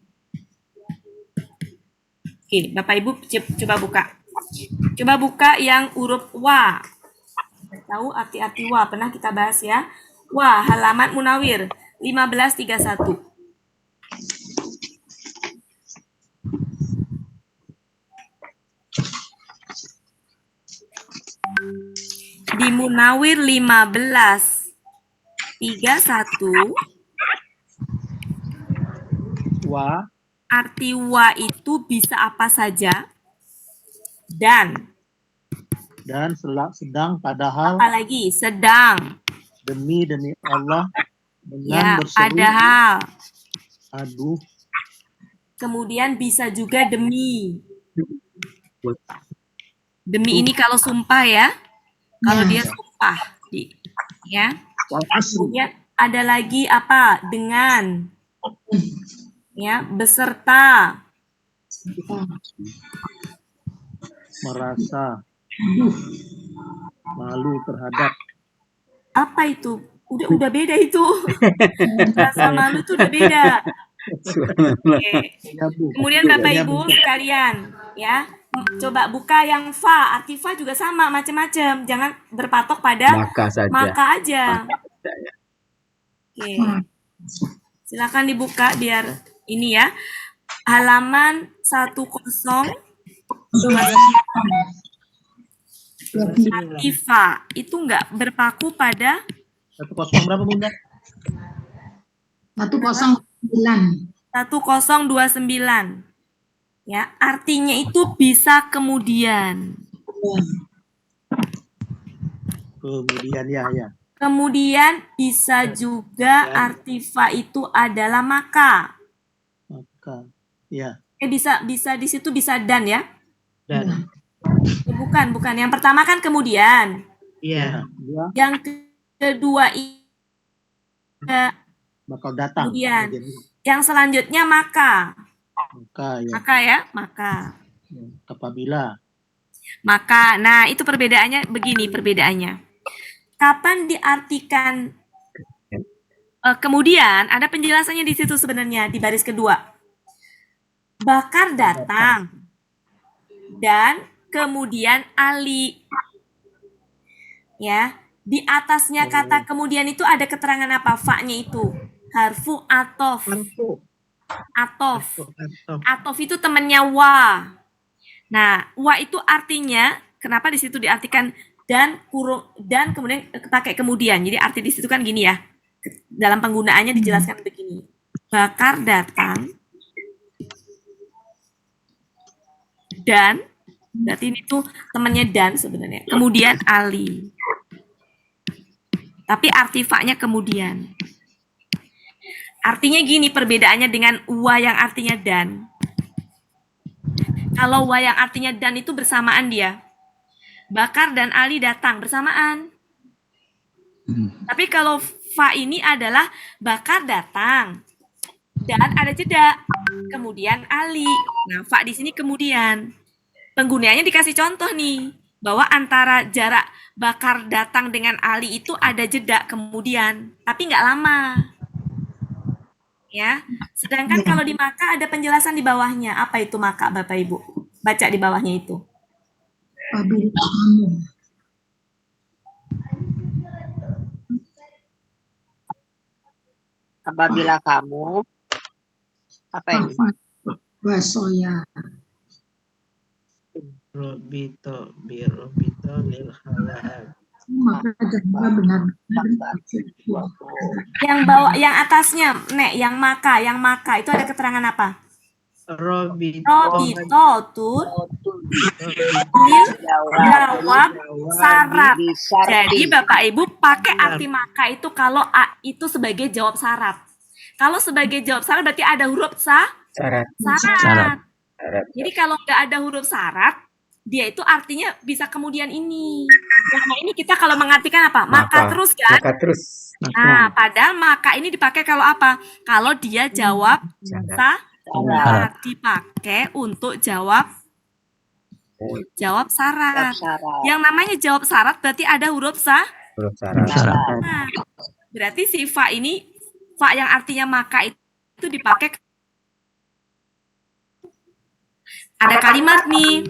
[SPEAKER 6] Oke, Bapak Ibu coba buka. Coba buka yang huruf wa. Tahu arti-arti wa, pernah kita bahas ya. Wa, halaman Munawir 1531. Di Munawir 1531
[SPEAKER 9] Wa.
[SPEAKER 6] Arti wa itu bisa apa saja dan
[SPEAKER 9] sedang padahal
[SPEAKER 6] apalagi sedang
[SPEAKER 9] demi Allah
[SPEAKER 6] ya
[SPEAKER 9] berseru,
[SPEAKER 6] padahal
[SPEAKER 9] aduh
[SPEAKER 6] kemudian bisa juga demi ini kalau sumpah ya kalau dia sumpah ya kemudian ada lagi apa dengan ya beserta
[SPEAKER 9] merasa malu terhadap
[SPEAKER 6] Apa itu? Udah beda itu. Rasa malu tuh udah beda. Oke. Kemudian Bapak Ibu sekalian, ya, coba buka yang fa. Arti fa juga sama, macam-macam. Jangan berpatok pada maka aja. Oke. Silakan dibuka biar ini ya. Halaman 10. Arti fa itu enggak berpaku pada
[SPEAKER 9] 10 berapa Bunda?
[SPEAKER 14] 109.
[SPEAKER 6] 1029. Ya, artinya itu bisa kemudian.
[SPEAKER 9] Kemudian ya.
[SPEAKER 6] Kemudian bisa juga arti fa itu adalah maka.
[SPEAKER 9] Maka, ya.
[SPEAKER 6] Bisa di situ bisa dan ya?
[SPEAKER 9] Dan.
[SPEAKER 6] Bukan. Yang pertama kan kemudian.
[SPEAKER 9] Iya.
[SPEAKER 6] Yang kedua
[SPEAKER 9] bakal datang.
[SPEAKER 6] Kemudian. Yang selanjutnya maka. Maka.
[SPEAKER 9] Apabila.
[SPEAKER 6] Maka. Nah, itu perbedaannya begini perbedaannya. Kapan diartikan kemudian, ada penjelasannya di situ sebenarnya di baris kedua. Bakar datang dan kemudian Ali. Ya, di atasnya kata kemudian itu ada keterangan apa? Fa-nya itu harfu atof. Atof itu temannya wa. Nah, wa itu artinya kenapa di situ diartikan dan kemudian pakai kemudian. Jadi arti di situ kan gini ya. Dalam penggunaannya dijelaskan begini. Bakar datang dan berarti ini tuh temannya dan sebenarnya. Kemudian Ali. Tapi arti fa-nya kemudian. Artinya gini perbedaannya dengan wa yang artinya dan. Kalau wa yang artinya dan itu bersamaan dia. Bakar dan Ali datang bersamaan. Tapi kalau fa ini adalah bakar datang dan ada jeda. Kemudian Ali. Nah, fa di sini kemudian. Penggunaannya dikasih contoh nih bahwa antara jarak bakar datang dengan Ali itu ada jeda kemudian, tapi nggak lama. Ya. Sedangkan kalau di maka ada penjelasan di bawahnya. Apa itu maka, Bapak Ibu? Baca di bawahnya itu.
[SPEAKER 10] Apabila kamu apa ini?
[SPEAKER 14] Wasoya.
[SPEAKER 9] Robito lil halal.
[SPEAKER 6] Yang bawah, yang atasnya, Nek, yang maka itu ada keterangan apa? Robito tun jawab syarat. Jadi Bapak Ibu pakai arti maka itu kalau A itu sebagai jawab syarat. Kalau sebagai jawab syarat berarti ada huruf syarat. Jadi kalau nggak ada huruf syarat, dia itu artinya bisa kemudian ini. Nah, ini kita kalau mengartikan apa? Maka terus kan?
[SPEAKER 2] Maka terus.
[SPEAKER 6] Nah, padahal maka ini dipakai kalau apa? Kalau dia jawab syarat, dipakai untuk jawab syarat. Yang namanya jawab syarat berarti ada huruf syarat. Nah, berarti si fa ini, fa yang artinya maka itu dipakai. Ada kalimat nih.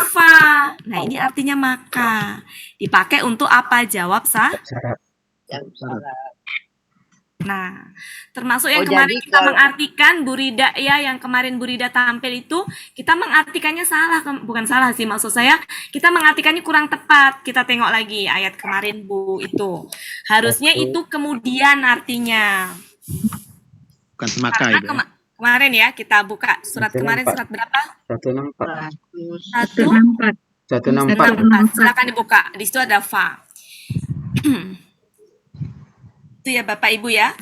[SPEAKER 6] Fa. Nah, ini artinya maka. Dipakai untuk apa? Jawab syarat. Nah, termasuk yang kemarin kita mengartikan Bu Rida ya, yang kemarin Bu Rida tampil itu, kita mengartikannya salah, bukan salah sih maksud saya, kita mengartikannya kurang tepat. Kita tengok lagi ayat kemarin Bu itu. Harusnya itu kemudian artinya.
[SPEAKER 9] Bukan maka itu.
[SPEAKER 6] Kemarin ya kita buka surat kemarin surat berapa?
[SPEAKER 2] 164.
[SPEAKER 6] 164. Silakan dibuka. Di situ ada fa. Itu ya Bapak Ibu ya.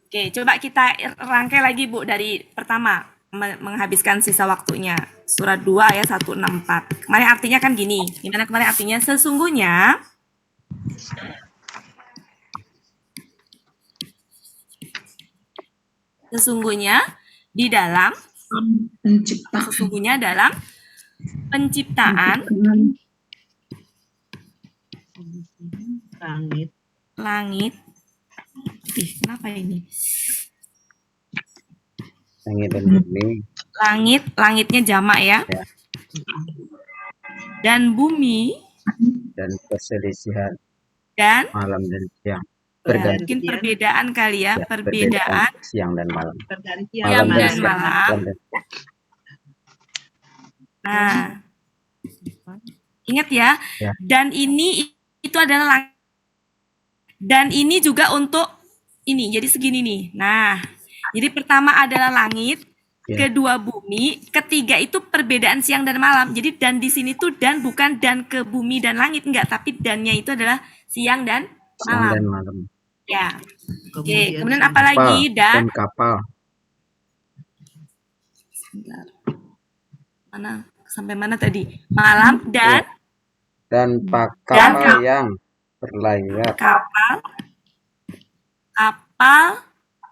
[SPEAKER 6] Oke, coba kita rangkai lagi Bu dari pertama menghabiskan sisa waktunya. Surat 2 ayat 164. Kemarin artinya kan gini. Gimana kemarin artinya? Sesungguhnya di dalam penciptaan
[SPEAKER 5] Langit.
[SPEAKER 6] Langit. Ih, kenapa ini?
[SPEAKER 2] Langit dan bumi.
[SPEAKER 6] Langit, langitnya jamak ya. Dan bumi.
[SPEAKER 2] Dan perselisihan.
[SPEAKER 6] Dan
[SPEAKER 2] malam dan siang.
[SPEAKER 6] Mungkin perbedaan kali ya, perbedaan
[SPEAKER 2] siang dan malam.
[SPEAKER 6] Siang dan malam. Nah, ingat ya. Dan ini itu adalah langit. Dan ini juga untuk ini, jadi segini nih. Nah, jadi pertama adalah langit, kedua bumi, ketiga itu perbedaan siang dan malam. Jadi dan di sini tuh dan bukan dan ke bumi dan langit, enggak, tapi dannya itu adalah siang dan malam. Ya. Oke, kemudian apa lagi? Dan
[SPEAKER 2] kapal.
[SPEAKER 6] Sebentar. Mana sampai mana tadi? Malam dan
[SPEAKER 2] kapal yang berlayar.
[SPEAKER 6] Kapal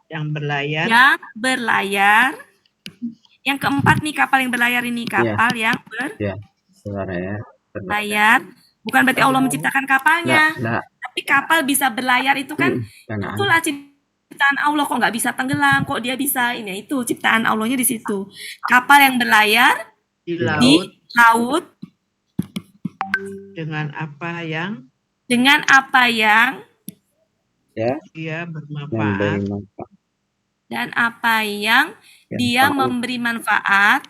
[SPEAKER 5] yang berlayar. Yang keempat nih kapal yang berlayar ini, kapal yang berlayar. Bukan berarti Allah menciptakan kapalnya. Tapi kapal bisa berlayar itu kan itulah ciptaan Allah, kok nggak bisa tenggelam, kok dia bisa ini, itu ciptaan Allahnya di situ. Kapal yang berlayar di laut dengan apa yang dia bermanfaat dan apa yang dia memberi manfaat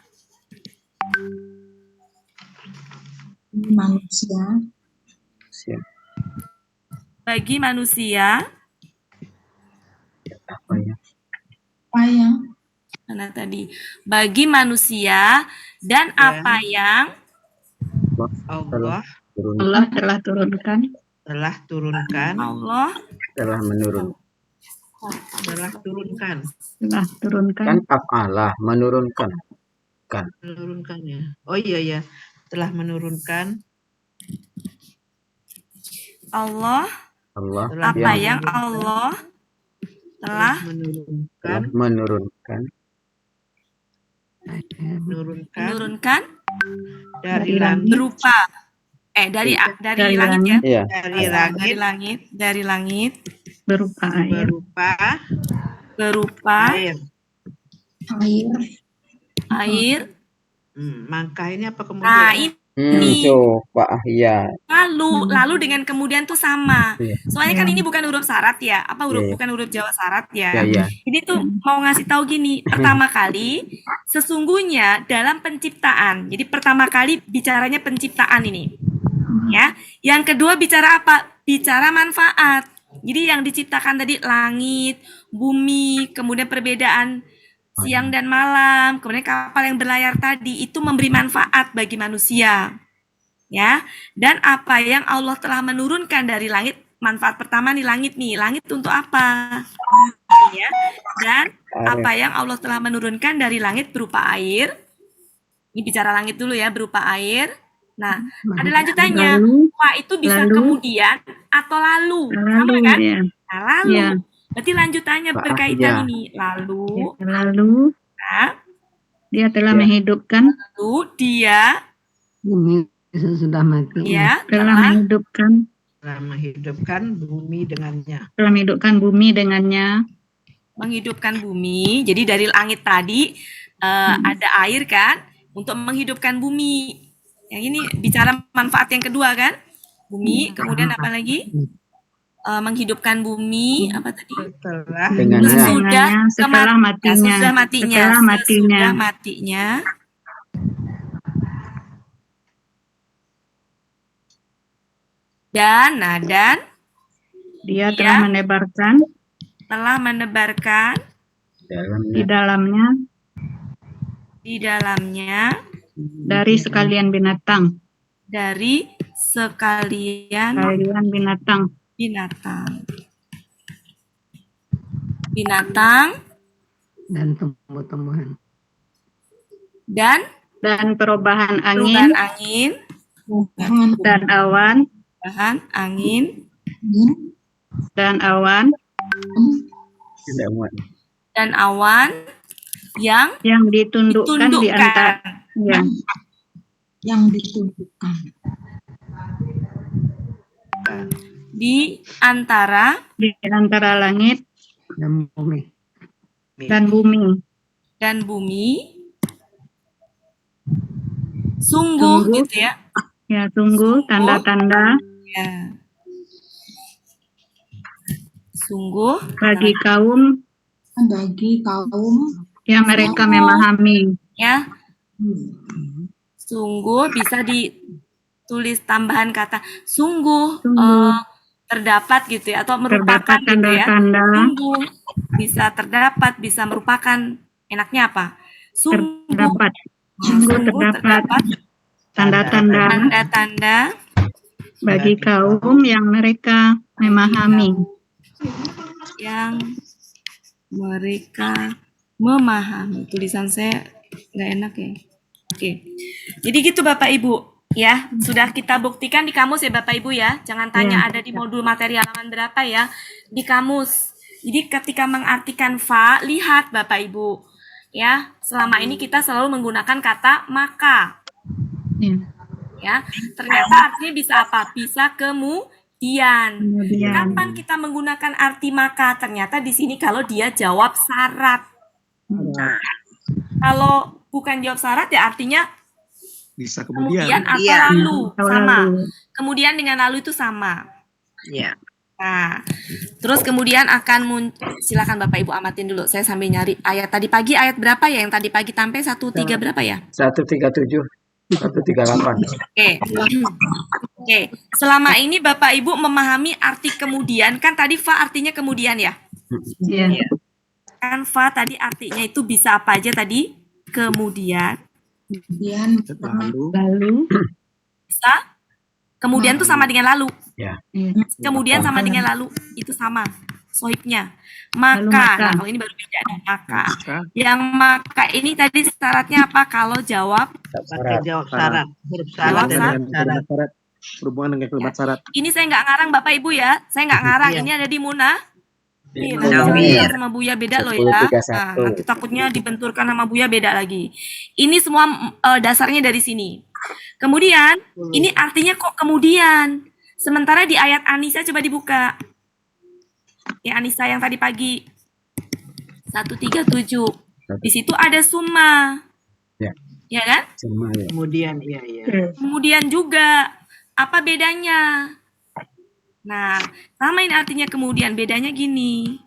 [SPEAKER 5] bagi manusia. Mana tadi? Bagi manusia dan apa yang Allah telah turunkan. Allah telah menurunkan.
[SPEAKER 2] Kan Allah menurunkan.
[SPEAKER 5] Menurunkan ya. Oh iya, telah menurunkan.
[SPEAKER 6] Allah apa yang Allah telah
[SPEAKER 2] menurunkan
[SPEAKER 5] dari langit
[SPEAKER 6] berupa dari langit ya. Dari langit
[SPEAKER 11] berupa
[SPEAKER 6] air.
[SPEAKER 5] Mangkah ini apa kemudian?
[SPEAKER 6] Nah, ini
[SPEAKER 2] coba ya.
[SPEAKER 6] Lalu dengan kemudian tuh sama. Soalnya kan ini bukan huruf syarat ya. Bukan huruf Jawa syarat ya. Ini tuh mau ngasih tahu gini, pertama kali sesungguhnya dalam penciptaan. Jadi pertama kali bicaranya penciptaan ini. Ya. Yang kedua bicara apa? Bicara manfaat. Jadi yang diciptakan tadi langit, bumi, kemudian perbedaan siang dan malam, kemudian kapal yang berlayar tadi itu memberi manfaat bagi manusia. Ya. Dan apa yang Allah telah menurunkan dari langit, manfaat pertama nih langit nih. Langit untuk apa? Ya. Dan apa yang Allah telah menurunkan dari langit berupa air. Ini bicara langit dulu ya, berupa air. Nah, ada lanjutannya. Wah, itu bisa kemudian atau lalu. Sama kan?
[SPEAKER 11] Ya.
[SPEAKER 6] Nah, lalu. Ya. Berarti lanjutannya berkaitan ini. Lalu. Nah,
[SPEAKER 11] dia telah menghidupkan.
[SPEAKER 6] Lalu dia.
[SPEAKER 14] Bumi sudah mati.
[SPEAKER 6] Ya,
[SPEAKER 11] telah
[SPEAKER 5] menghidupkan bumi dengannya.
[SPEAKER 6] Menghidupkan bumi. Jadi dari langit tadi ada air kan untuk menghidupkan bumi. Yang ini bicara manfaat yang kedua kan? Bumi, kemudian apa lagi? Menghidupkan bumi, apa tadi?
[SPEAKER 11] Setelah matinya.
[SPEAKER 6] Dan
[SPEAKER 11] dia telah menebarkan di dalamnya dari sekalian binatang.
[SPEAKER 14] Dan tumbuh-tumbuhan.
[SPEAKER 11] Dan perubahan angin. Dan awan. Yang ditundukkan di antara
[SPEAKER 5] di antara
[SPEAKER 11] langit
[SPEAKER 14] dan bumi.
[SPEAKER 11] dan bumi.
[SPEAKER 5] Sungguh gitu ya.
[SPEAKER 11] Ya, sungguh tanda-tanda
[SPEAKER 5] Ya. Sungguh
[SPEAKER 11] bagi kaum yang mereka memahami.
[SPEAKER 5] ya. Sungguh bisa ditulis tambahan kata sungguh, terdapat gitu ya, atau merupakan gitu ya.
[SPEAKER 11] tanda-tanda
[SPEAKER 5] Sungguh bisa terdapat, bisa merupakan, enaknya apa? Sungguh
[SPEAKER 11] terdapat. Sungguh terdapat tanda-tanda
[SPEAKER 5] tanda-tanda
[SPEAKER 11] bagi kaum yang mereka memahami.
[SPEAKER 5] yang mereka memahami. Tulisan saya nggak enak ya. Oke. Jadi gitu Bapak Ibu ya, sudah kita buktikan di kamus ya Bapak Ibu ya. Jangan tanya ada di modul materi halaman berapa ya, di kamus. Jadi ketika mengartikan fa, lihat Bapak Ibu ya, selama ini kita selalu menggunakan kata maka. Ya, ternyata artinya bisa apa? Bisa kemudian. Kapan kita menggunakan arti maka? Ternyata di sini kalau dia jawab syarat. Kalau bukan jawab syarat ya artinya
[SPEAKER 9] Bisa
[SPEAKER 5] kemudian atau lalu sama. Kemudian dengan lalu itu sama.
[SPEAKER 10] Ya.
[SPEAKER 5] Nah, terus kemudian akan silakan Bapak Ibu amatin dulu. Saya sambil nyari ayat tadi pagi, ayat berapa ya yang tadi pagi sampai 13 berapa ya?
[SPEAKER 2] 137, 138.
[SPEAKER 5] Oke. Selama ini Bapak Ibu memahami arti kemudian, kan tadi fa artinya kemudian ya?
[SPEAKER 11] Iya.
[SPEAKER 5] Kan fa tadi artinya itu bisa apa aja tadi? Kemudian.
[SPEAKER 11] Lalu
[SPEAKER 5] Bisa. Kemudian tuh sama dengan lalu.
[SPEAKER 2] Ya.
[SPEAKER 5] Kemudian sama dengan lalu. Itu sama. Sohibnya. Maka. Nah, kalau ini baru beda. Maka. Yang maka ini tadi syaratnya apa? Kalau jawab
[SPEAKER 14] Jawab syarat. Huruf
[SPEAKER 5] Jawab
[SPEAKER 14] syarat.
[SPEAKER 9] Berhubungan dengan kalimat syarat.
[SPEAKER 5] Ini saya nggak ngarang Bapak Ibu ya. Saya nggak ngarang. Ini ada di Muna. Nih, nanti sama Buya beda loh ya. Nah, nanti takutnya dibenturkan sama Buya beda lagi. Ini semua dasarnya dari sini. Kemudian, ini artinya kok kemudian. Sementara di ayat Anissa coba dibuka. Ya Anissa yang tadi pagi. 137. Di situ ada summa.
[SPEAKER 2] Ya.
[SPEAKER 5] Ya kan?
[SPEAKER 2] Summa, ya.
[SPEAKER 14] Kemudian, iya.
[SPEAKER 5] Kemudian juga. Apa bedanya? Nah, sama ini artinya kemudian. Bedanya gini.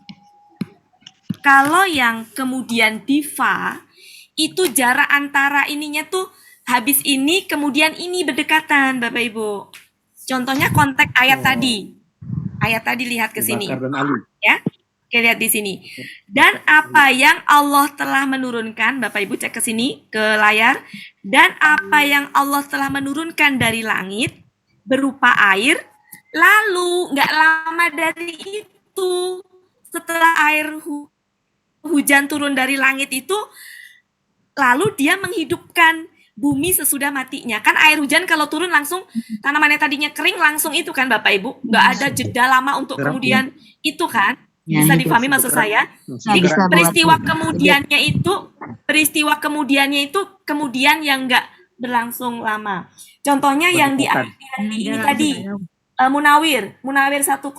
[SPEAKER 5] Kalau yang kemudian di fa, itu jarak antara ininya tuh habis ini, kemudian ini berdekatan, Bapak Ibu. Contohnya konteks ayat tadi. Ayat tadi lihat ke sini. Ya. Oke, lihat di sini. Dan apa yang Allah telah menurunkan, Bapak Ibu cek ke sini, ke layar. Dan apa yang Allah telah menurunkan dari langit, berupa air, lalu nggak lama dari itu, setelah air hujan turun dari langit itu, lalu dia menghidupkan bumi sesudah matinya. Kan air hujan kalau turun langsung, tanamannya tadinya kering langsung itu kan Bapak Ibu. Nggak ada jeda lama untuk kemudian itu kan. Bisa dipahami maksud saya? Jadi peristiwa kemudiannya itu kemudian yang nggak berlangsung lama. Contohnya yang di ini tadi. Munawir 1029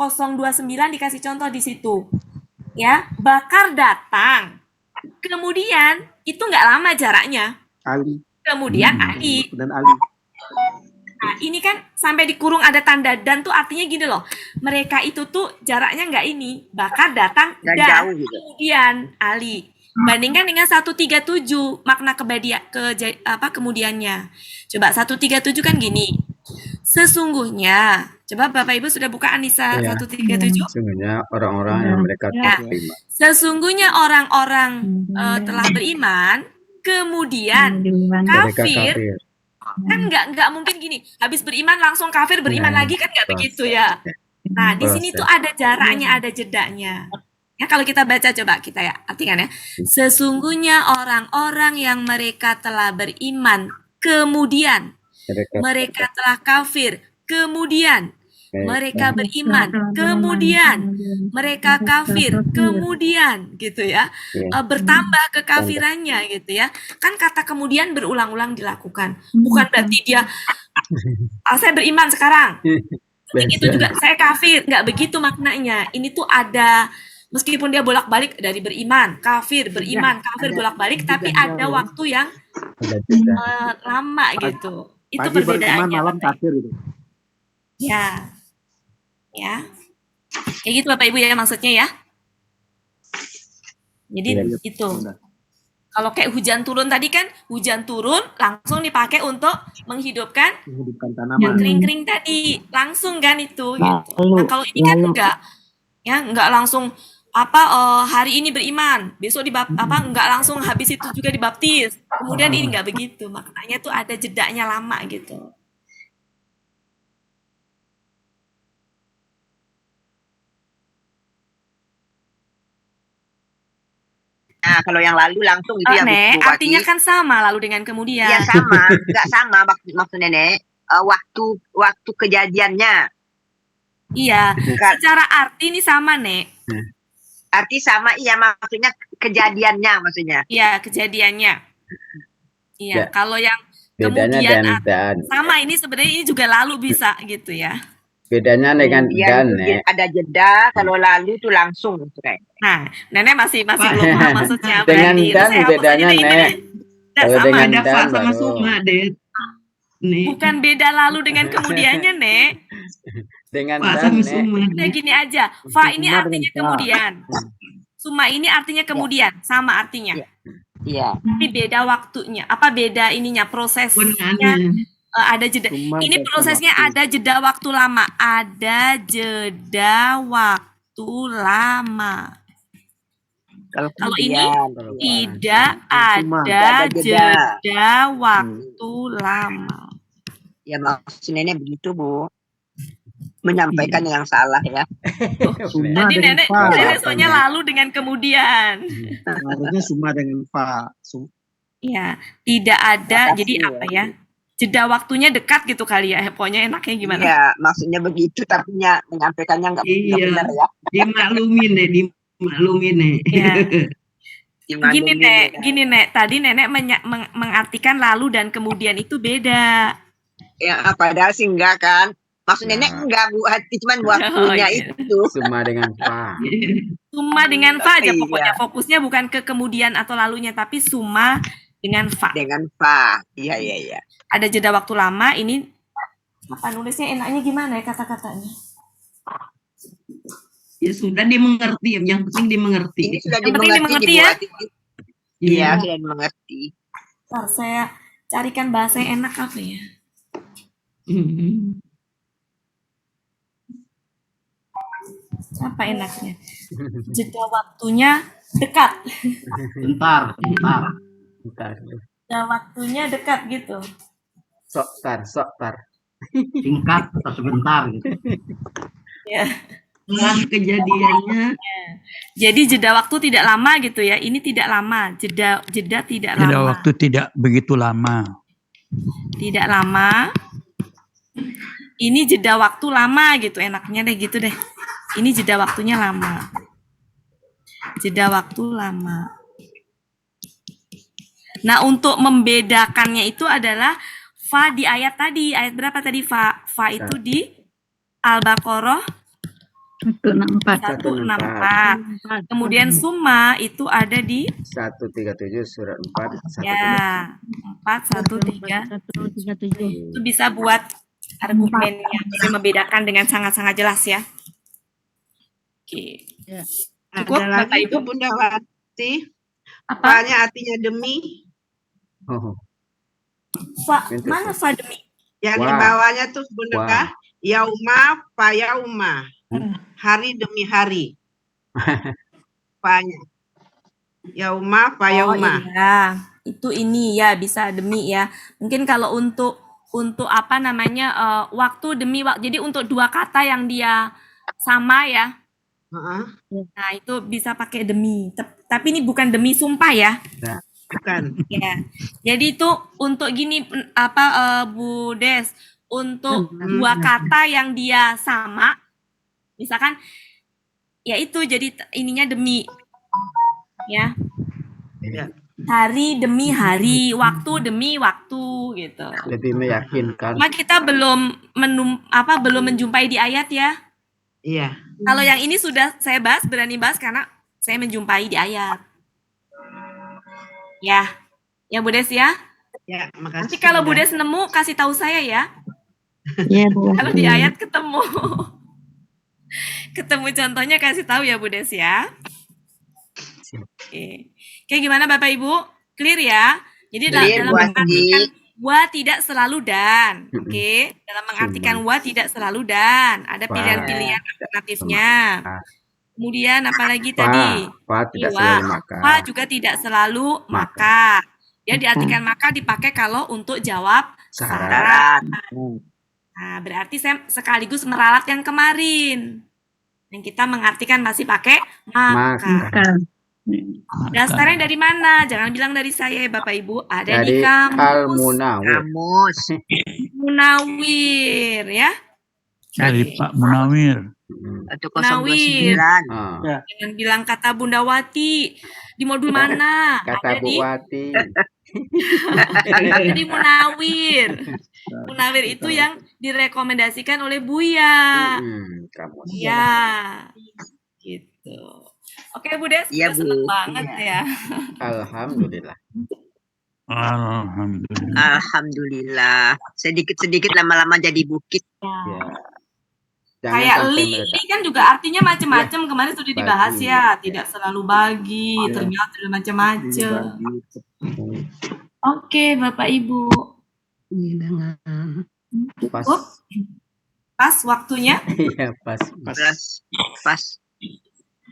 [SPEAKER 5] dikasih contoh di situ. Ya, Bakar datang. Kemudian itu nggak lama jaraknya.
[SPEAKER 9] Ali.
[SPEAKER 5] Kemudian Ali.
[SPEAKER 9] Dan Ali.
[SPEAKER 5] Nah, ini kan sampai dikurung ada tanda dan tuh artinya gini loh. Mereka itu tuh jaraknya nggak ini. Bakar datang dan
[SPEAKER 10] jauh gitu.
[SPEAKER 5] Kemudian Ali. Bandingkan dengan 137 makna kemudiannya. Coba 137 kan gini. Sesungguhnya, coba Bapak Ibu sudah buka Anissa 137?
[SPEAKER 2] Sesungguhnya orang-orang yang mereka beriman.
[SPEAKER 5] Sesungguhnya orang-orang telah beriman, kemudian kafir, kan nggak mungkin gini, habis beriman langsung kafir beriman lagi kan nggak begitu ya. Nah di sini tuh ada jaraknya, ada jedanya. Ya kalau kita baca coba kita ya artikan ya. Sesungguhnya orang-orang yang mereka telah beriman, kemudian mereka telah kafir, kemudian mereka beriman, kemudian mereka kafir, kemudian gitu ya, bertambah kekafirannya gitu ya. Kan kata kemudian berulang-ulang dilakukan, bukan berarti dia saya beriman sekarang, Itu juga saya kafir, nggak begitu maknanya. Ini tuh ada, meskipun dia bolak-balik dari beriman, kafir, beriman, kafir bolak-balik, tapi ada waktu yang lama gitu. Itu
[SPEAKER 9] Pagi beriman,
[SPEAKER 5] perbedaannya.
[SPEAKER 9] malam kafir gitu.
[SPEAKER 5] Ya, ya, kayak gitu Bapak Ibu ya maksudnya ya. Jadi itu. Kalau kayak hujan turun tadi kan, hujan turun langsung dipakai untuk menghidupkan
[SPEAKER 9] tanaman.
[SPEAKER 5] yang kering-kering tadi, langsung kan itu. Gitu. Nah kalau ini kan enggak langsung hari ini beriman, besok enggak langsung habis itu juga dibaptis. Kemudian ini enggak begitu, maknanya tuh ada jedanya lama gitu.
[SPEAKER 10] Nah, kalau yang lalu langsung itu ya
[SPEAKER 5] Nek, artinya kan sama lalu dengan kemudian.
[SPEAKER 10] Iya sama, nggak sama maksudnya Nek. Waktu kejadiannya.
[SPEAKER 5] Iya, secara arti ini sama Nek.
[SPEAKER 10] Arti sama, iya maksudnya kejadiannya maksudnya.
[SPEAKER 5] Iya, kejadiannya. Iya, kalau yang
[SPEAKER 2] Bedanya
[SPEAKER 5] kemudian
[SPEAKER 2] dan.
[SPEAKER 5] sama ini sebenarnya ini juga lalu bisa gitu ya.
[SPEAKER 2] Bedanya dengan dan, Nek.
[SPEAKER 10] Ada jeda, kalau lalu itu langsung.
[SPEAKER 5] Nah, Nenek masih belum paham maksudnya.
[SPEAKER 2] Dengan dan bedanya, Nek.
[SPEAKER 1] Kalau dengan dan sama suma, Det.
[SPEAKER 5] Bukan beda lalu dengan kemudiannya, Nek.
[SPEAKER 2] Dengan dan, Nek.
[SPEAKER 5] Udah gini aja. Fa ini artinya kemudian. Suma ini artinya kemudian, sama artinya.
[SPEAKER 10] Iya.
[SPEAKER 5] Tapi beda waktunya. Apa beda ininya, prosesnya? Ada jeda. Ini prosesnya ada jeda waktu lama. Ada jeda waktu lama. Kalau ini tidak ada jeda waktu lama.
[SPEAKER 10] Ya maksud Nenek begitu, Bu. Menyampaikan yang salah ya.
[SPEAKER 5] Tadi Nenek soalnya lalu dengan kemudian.
[SPEAKER 9] Harusnya suma dengan fa.
[SPEAKER 5] Iya, tidak ada. Jadi apa ya? Jeda waktunya dekat gitu kali ya. Pokoknya enaknya gimana?
[SPEAKER 10] Iya, maksudnya begitu tapi menyampaikannya nggak benar ya.
[SPEAKER 1] Dimaklumin deh, dimaklumin nih.
[SPEAKER 5] Ya. Gini Nek, tadi Nenek mengartikan lalu dan kemudian itu beda.
[SPEAKER 10] Ya, padahal sih enggak kan. Maksud Nenek enggak Bu Hati, cuman waktunya itu.
[SPEAKER 2] Suma dengan fa.
[SPEAKER 5] Suma dengan fa aja pokoknya. Fokusnya bukan ke kemudian atau lalunya, tapi suma dengan fa.
[SPEAKER 10] Dengan fa. Iya.
[SPEAKER 5] Ada jeda waktu lama, ini apa nulisnya enaknya gimana ya kata-katanya?
[SPEAKER 1] Ya sudah dimengerti, yang penting dimengerti.
[SPEAKER 10] Ini sudah
[SPEAKER 5] dimengerti ya?
[SPEAKER 10] Iya, sudah dimengerti.
[SPEAKER 5] Ntar saya carikan bahasa yang enak apa ya? Apa enaknya? Jeda waktunya dekat.
[SPEAKER 4] Bentar.
[SPEAKER 5] Jeda waktunya dekat gitu.
[SPEAKER 2] Sok tar.
[SPEAKER 4] Singkat atau sebentar gitu.
[SPEAKER 5] Ya.
[SPEAKER 1] Setelah kejadiannya.
[SPEAKER 5] Jadi jeda waktu tidak lama gitu ya. Ini tidak lama. Jeda tidak lama.
[SPEAKER 7] Jeda waktu tidak begitu lama.
[SPEAKER 5] Tidak lama. Ini jeda waktu lama gitu. Enaknya deh gitu deh. Ini jeda waktunya lama. Jeda waktu lama. Nah, untuk membedakannya itu adalah fa di ayat tadi. Ayat berapa tadi fa? Fa itu di Al-Baqarah 164. Kemudian summa itu ada di
[SPEAKER 2] 137 surat 4.
[SPEAKER 5] Ya, 413. Itu bisa buat argumen yang bisa membedakan dengan sangat-sangat jelas ya. Oke. Cukup
[SPEAKER 14] Ada
[SPEAKER 5] Bapak
[SPEAKER 14] lagi
[SPEAKER 5] Ibu?
[SPEAKER 14] itu Bunda Wati.
[SPEAKER 5] Apa?
[SPEAKER 14] Apanya artinya demi?
[SPEAKER 5] Fa, mana fa demi?
[SPEAKER 14] Yang di bawahnya tuh Bunda kah? Yauma fa yauma. Hari demi hari. Fanya. Yauma fa yauma.
[SPEAKER 5] Iya. Itu ini ya bisa demi ya. Mungkin kalau untuk apa namanya waktu demi waktu. Jadi untuk dua kata yang dia sama ya. Nah, itu bisa pakai demi. Tapi ini bukan demi sumpah ya.
[SPEAKER 14] Bukan.
[SPEAKER 5] Ya. Jadi itu untuk gini Bu Des, untuk dua kata yang dia sama, misalkan ya itu jadi ininya demi. Ya. hari demi hari, waktu demi waktu gitu.
[SPEAKER 2] Lebih meyakinkan.
[SPEAKER 5] Cuma kita belum menjumpai di ayat ya.
[SPEAKER 14] Iya.
[SPEAKER 5] Kalau yang ini sudah saya bahas, berani bahas karena saya menjumpai di ayat. Ya Bu Des ya.
[SPEAKER 14] Ya, makasih.
[SPEAKER 5] Nanti kalau Bu Des nemu kasih tahu saya ya.
[SPEAKER 8] Iya, Bu.
[SPEAKER 5] Kalau di ayat ketemu contohnya kasih tahu ya Bu Des ya. Oke, gimana Bapak Ibu? Clear ya? Jadi dalam mengartikan wa tidak selalu dan. Oke, dalam mengartikan wa tidak selalu dan. Ada pilihan-pilihan alternatifnya. Kemudian apalagi tadi?
[SPEAKER 2] Wa tidak selalu maka.
[SPEAKER 5] Wa juga tidak selalu maka. Dia diartikan maka dipakai kalau untuk jawab syarat. Nah, berarti saya sekaligus meralat yang kemarin. Yang kita mengartikan masih pakai maka. Dasarnya dari mana? Jangan bilang dari saya Bapak Ibu. Ada
[SPEAKER 2] dari
[SPEAKER 5] di kamus.
[SPEAKER 10] Kamus.
[SPEAKER 5] Munawir ya.
[SPEAKER 7] Dari Pak Munawir.
[SPEAKER 5] Munawir.
[SPEAKER 10] 129.
[SPEAKER 5] Jangan bilang kata Bunda Wati. Di modul mana?
[SPEAKER 2] Kata
[SPEAKER 5] Ada
[SPEAKER 2] Bu
[SPEAKER 5] di
[SPEAKER 2] Wati.
[SPEAKER 5] ada di Munawir. Munawir itu yang direkomendasikan oleh Buya.
[SPEAKER 2] Kamus.
[SPEAKER 5] Ya. Gitu. Oke Bu Des,
[SPEAKER 10] Iya, Bu.
[SPEAKER 5] seneng banget ya.
[SPEAKER 2] Alhamdulillah.
[SPEAKER 10] Alhamdulillah. Sedikit-sedikit lama-lama jadi bukit.
[SPEAKER 2] Jangan
[SPEAKER 5] Kayak
[SPEAKER 2] sampai
[SPEAKER 5] li
[SPEAKER 2] meledak.
[SPEAKER 5] kan juga artinya macam-macam. Kemarin sudah dibahas
[SPEAKER 2] Bagi.
[SPEAKER 5] ya. Tidak selalu bagi, ternyata ada macam-macam. Oke Bapak Ibu.
[SPEAKER 2] Pas.
[SPEAKER 5] Pas waktunya.
[SPEAKER 2] Iya, pas.
[SPEAKER 10] Pas.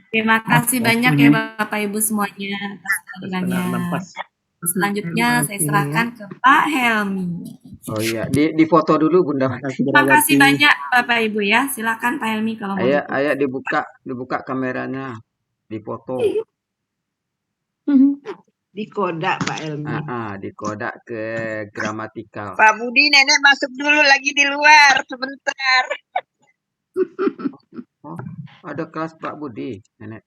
[SPEAKER 5] Terima kasih banyak ya Bapak Ibu semuanya atas kehadirannya. Selanjutnya saya serahkan ke Pak Helmi.
[SPEAKER 2] Oh iya, di foto dulu Bunda.
[SPEAKER 5] Terima kasih banyak Bapak Ibu ya. Silakan Pak Helmi kalau mau.
[SPEAKER 2] Ayo dibuka kameranya, dipoto.
[SPEAKER 14] Dikodak Pak Elmi.
[SPEAKER 2] Dikodak ke gramatikal.
[SPEAKER 10] Pak Budi, nenek masuk dulu lagi di luar sebentar.
[SPEAKER 2] Oh, ada kelas Pak Budi, nenek.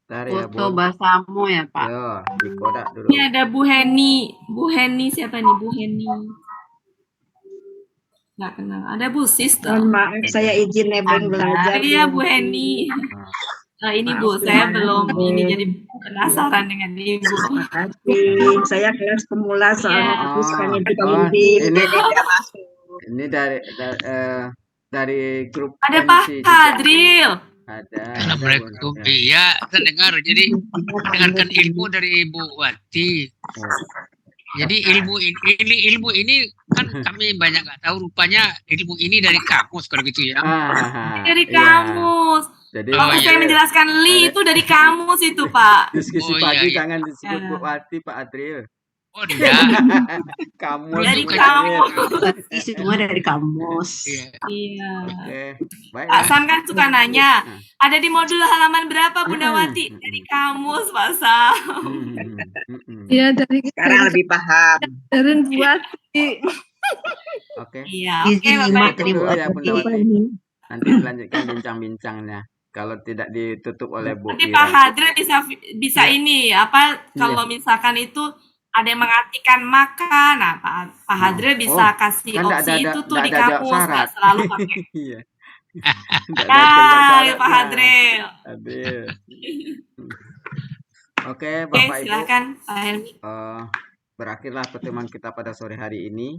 [SPEAKER 2] Bentar ya,
[SPEAKER 13] Foto
[SPEAKER 2] Bu.
[SPEAKER 13] bahasamu ya Pak.
[SPEAKER 2] Yo, dikodak dulu.
[SPEAKER 5] Ini ada Bu Heni. Bu Heni siapa nih Bu Heni? Nggak kenal. Ada Bu Sis tuh.
[SPEAKER 1] Maaf, saya izin nebeng belajar.
[SPEAKER 5] Iya Bu Heni. Nah, ini Bu, saya belum ini jadi penasaran dengan Ibu.
[SPEAKER 1] Makasih. Saya kelas pemula soalnya aku suka ngintip
[SPEAKER 2] Ini dari grup
[SPEAKER 5] Ada Pak
[SPEAKER 2] MC juga.
[SPEAKER 5] Hadril.
[SPEAKER 2] Ada.
[SPEAKER 15] Assalamualaikum. Iya, terdengar. Jadi dengarkan ilmu dari Ibu Wati. Jadi ilmu ini kan kami banyak nggak tahu, rupanya ilmu ini dari kamus kalau gitu ya.
[SPEAKER 5] Dari kamus.
[SPEAKER 2] Jadi
[SPEAKER 5] waktu saya menjelaskan li itu dari kamus itu Pak.
[SPEAKER 2] Diskusi pagi jangan disebut Bu Wati, Pak Adril.
[SPEAKER 15] Oh enggak.
[SPEAKER 2] Kamus.
[SPEAKER 5] Dari kamus.
[SPEAKER 1] Semua dari kamus.
[SPEAKER 5] Iya.
[SPEAKER 2] Oke, baik.
[SPEAKER 5] Pak Sam kan suka nanya, ada di modul halaman berapa Bunda Wati? Dari kamus Pak Sam.
[SPEAKER 11] Iya, dari
[SPEAKER 10] Sekarang lebih paham.
[SPEAKER 11] dari buat
[SPEAKER 2] Oke.
[SPEAKER 5] Iya, oke Bapak Ibu.
[SPEAKER 2] Ya, Bunda Wati. Nanti dilanjutkan bincang-bincangnya. Kalau tidak ditutup oleh Bu
[SPEAKER 5] Nanti
[SPEAKER 2] Ira.
[SPEAKER 5] Pak Hadril bisa ini apa kalau misalkan itu ada yang mengartikan maka, nah Pak Hadril bisa kasih
[SPEAKER 2] kan
[SPEAKER 5] opsi itu tuh di
[SPEAKER 2] jawab
[SPEAKER 5] kamus,
[SPEAKER 2] syarat.
[SPEAKER 5] nggak selalu pakai.
[SPEAKER 2] Iya.
[SPEAKER 5] Nah, Pak Hadril.
[SPEAKER 2] Oke,
[SPEAKER 5] Oke,
[SPEAKER 2] Bapak Ibu.
[SPEAKER 5] silakan Pak Helmi.
[SPEAKER 2] Berakhirlah pertemuan kita pada sore hari ini.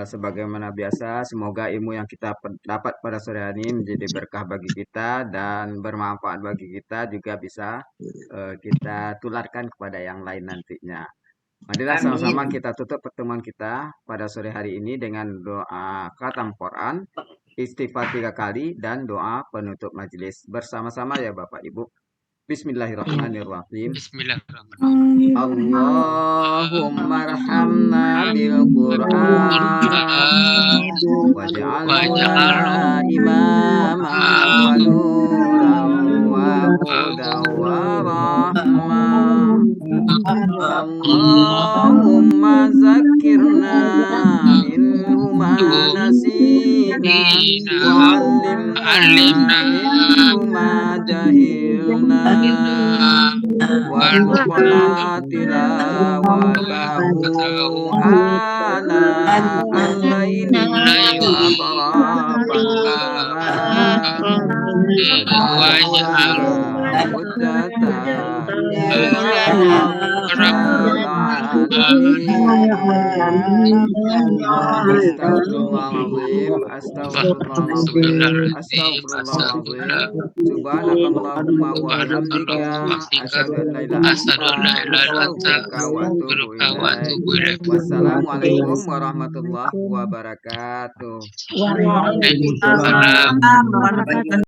[SPEAKER 2] Sebagaimana biasa, semoga ilmu yang kita dapat pada sore hari ini menjadi berkah bagi kita dan bermanfaat bagi kita, juga bisa kita tularkan kepada yang lain nantinya. Marilah sama-sama kita tutup pertemuan kita pada sore hari ini dengan doa khatam Quran, istighfar 3 kali, dan doa penutup majelis. Bersama-sama ya Bapak Ibu. Bismillahirrahmanirrahim.
[SPEAKER 15] Bismillahirrahmanirrahim.
[SPEAKER 2] Allahumma arhamna bil Qur'an waj'alna imama wa nuran wa hudan wa rahmah. Allahumma zakirna minhu ma nasina wa 'allimna minhu ma jahilna warfa'na tilawatahu ana al-laili wa waj'alna Astagfirullahaladzim. Subhanakallahumma wa bihamdika asyhadu an la ilaha illa anta astaghfiruka wa atubu ilaik. Wassalamualaikum warahmatullahi wabarakatuh.
[SPEAKER 8] Waalaikumsalam warahmatullahi wabarakatuh.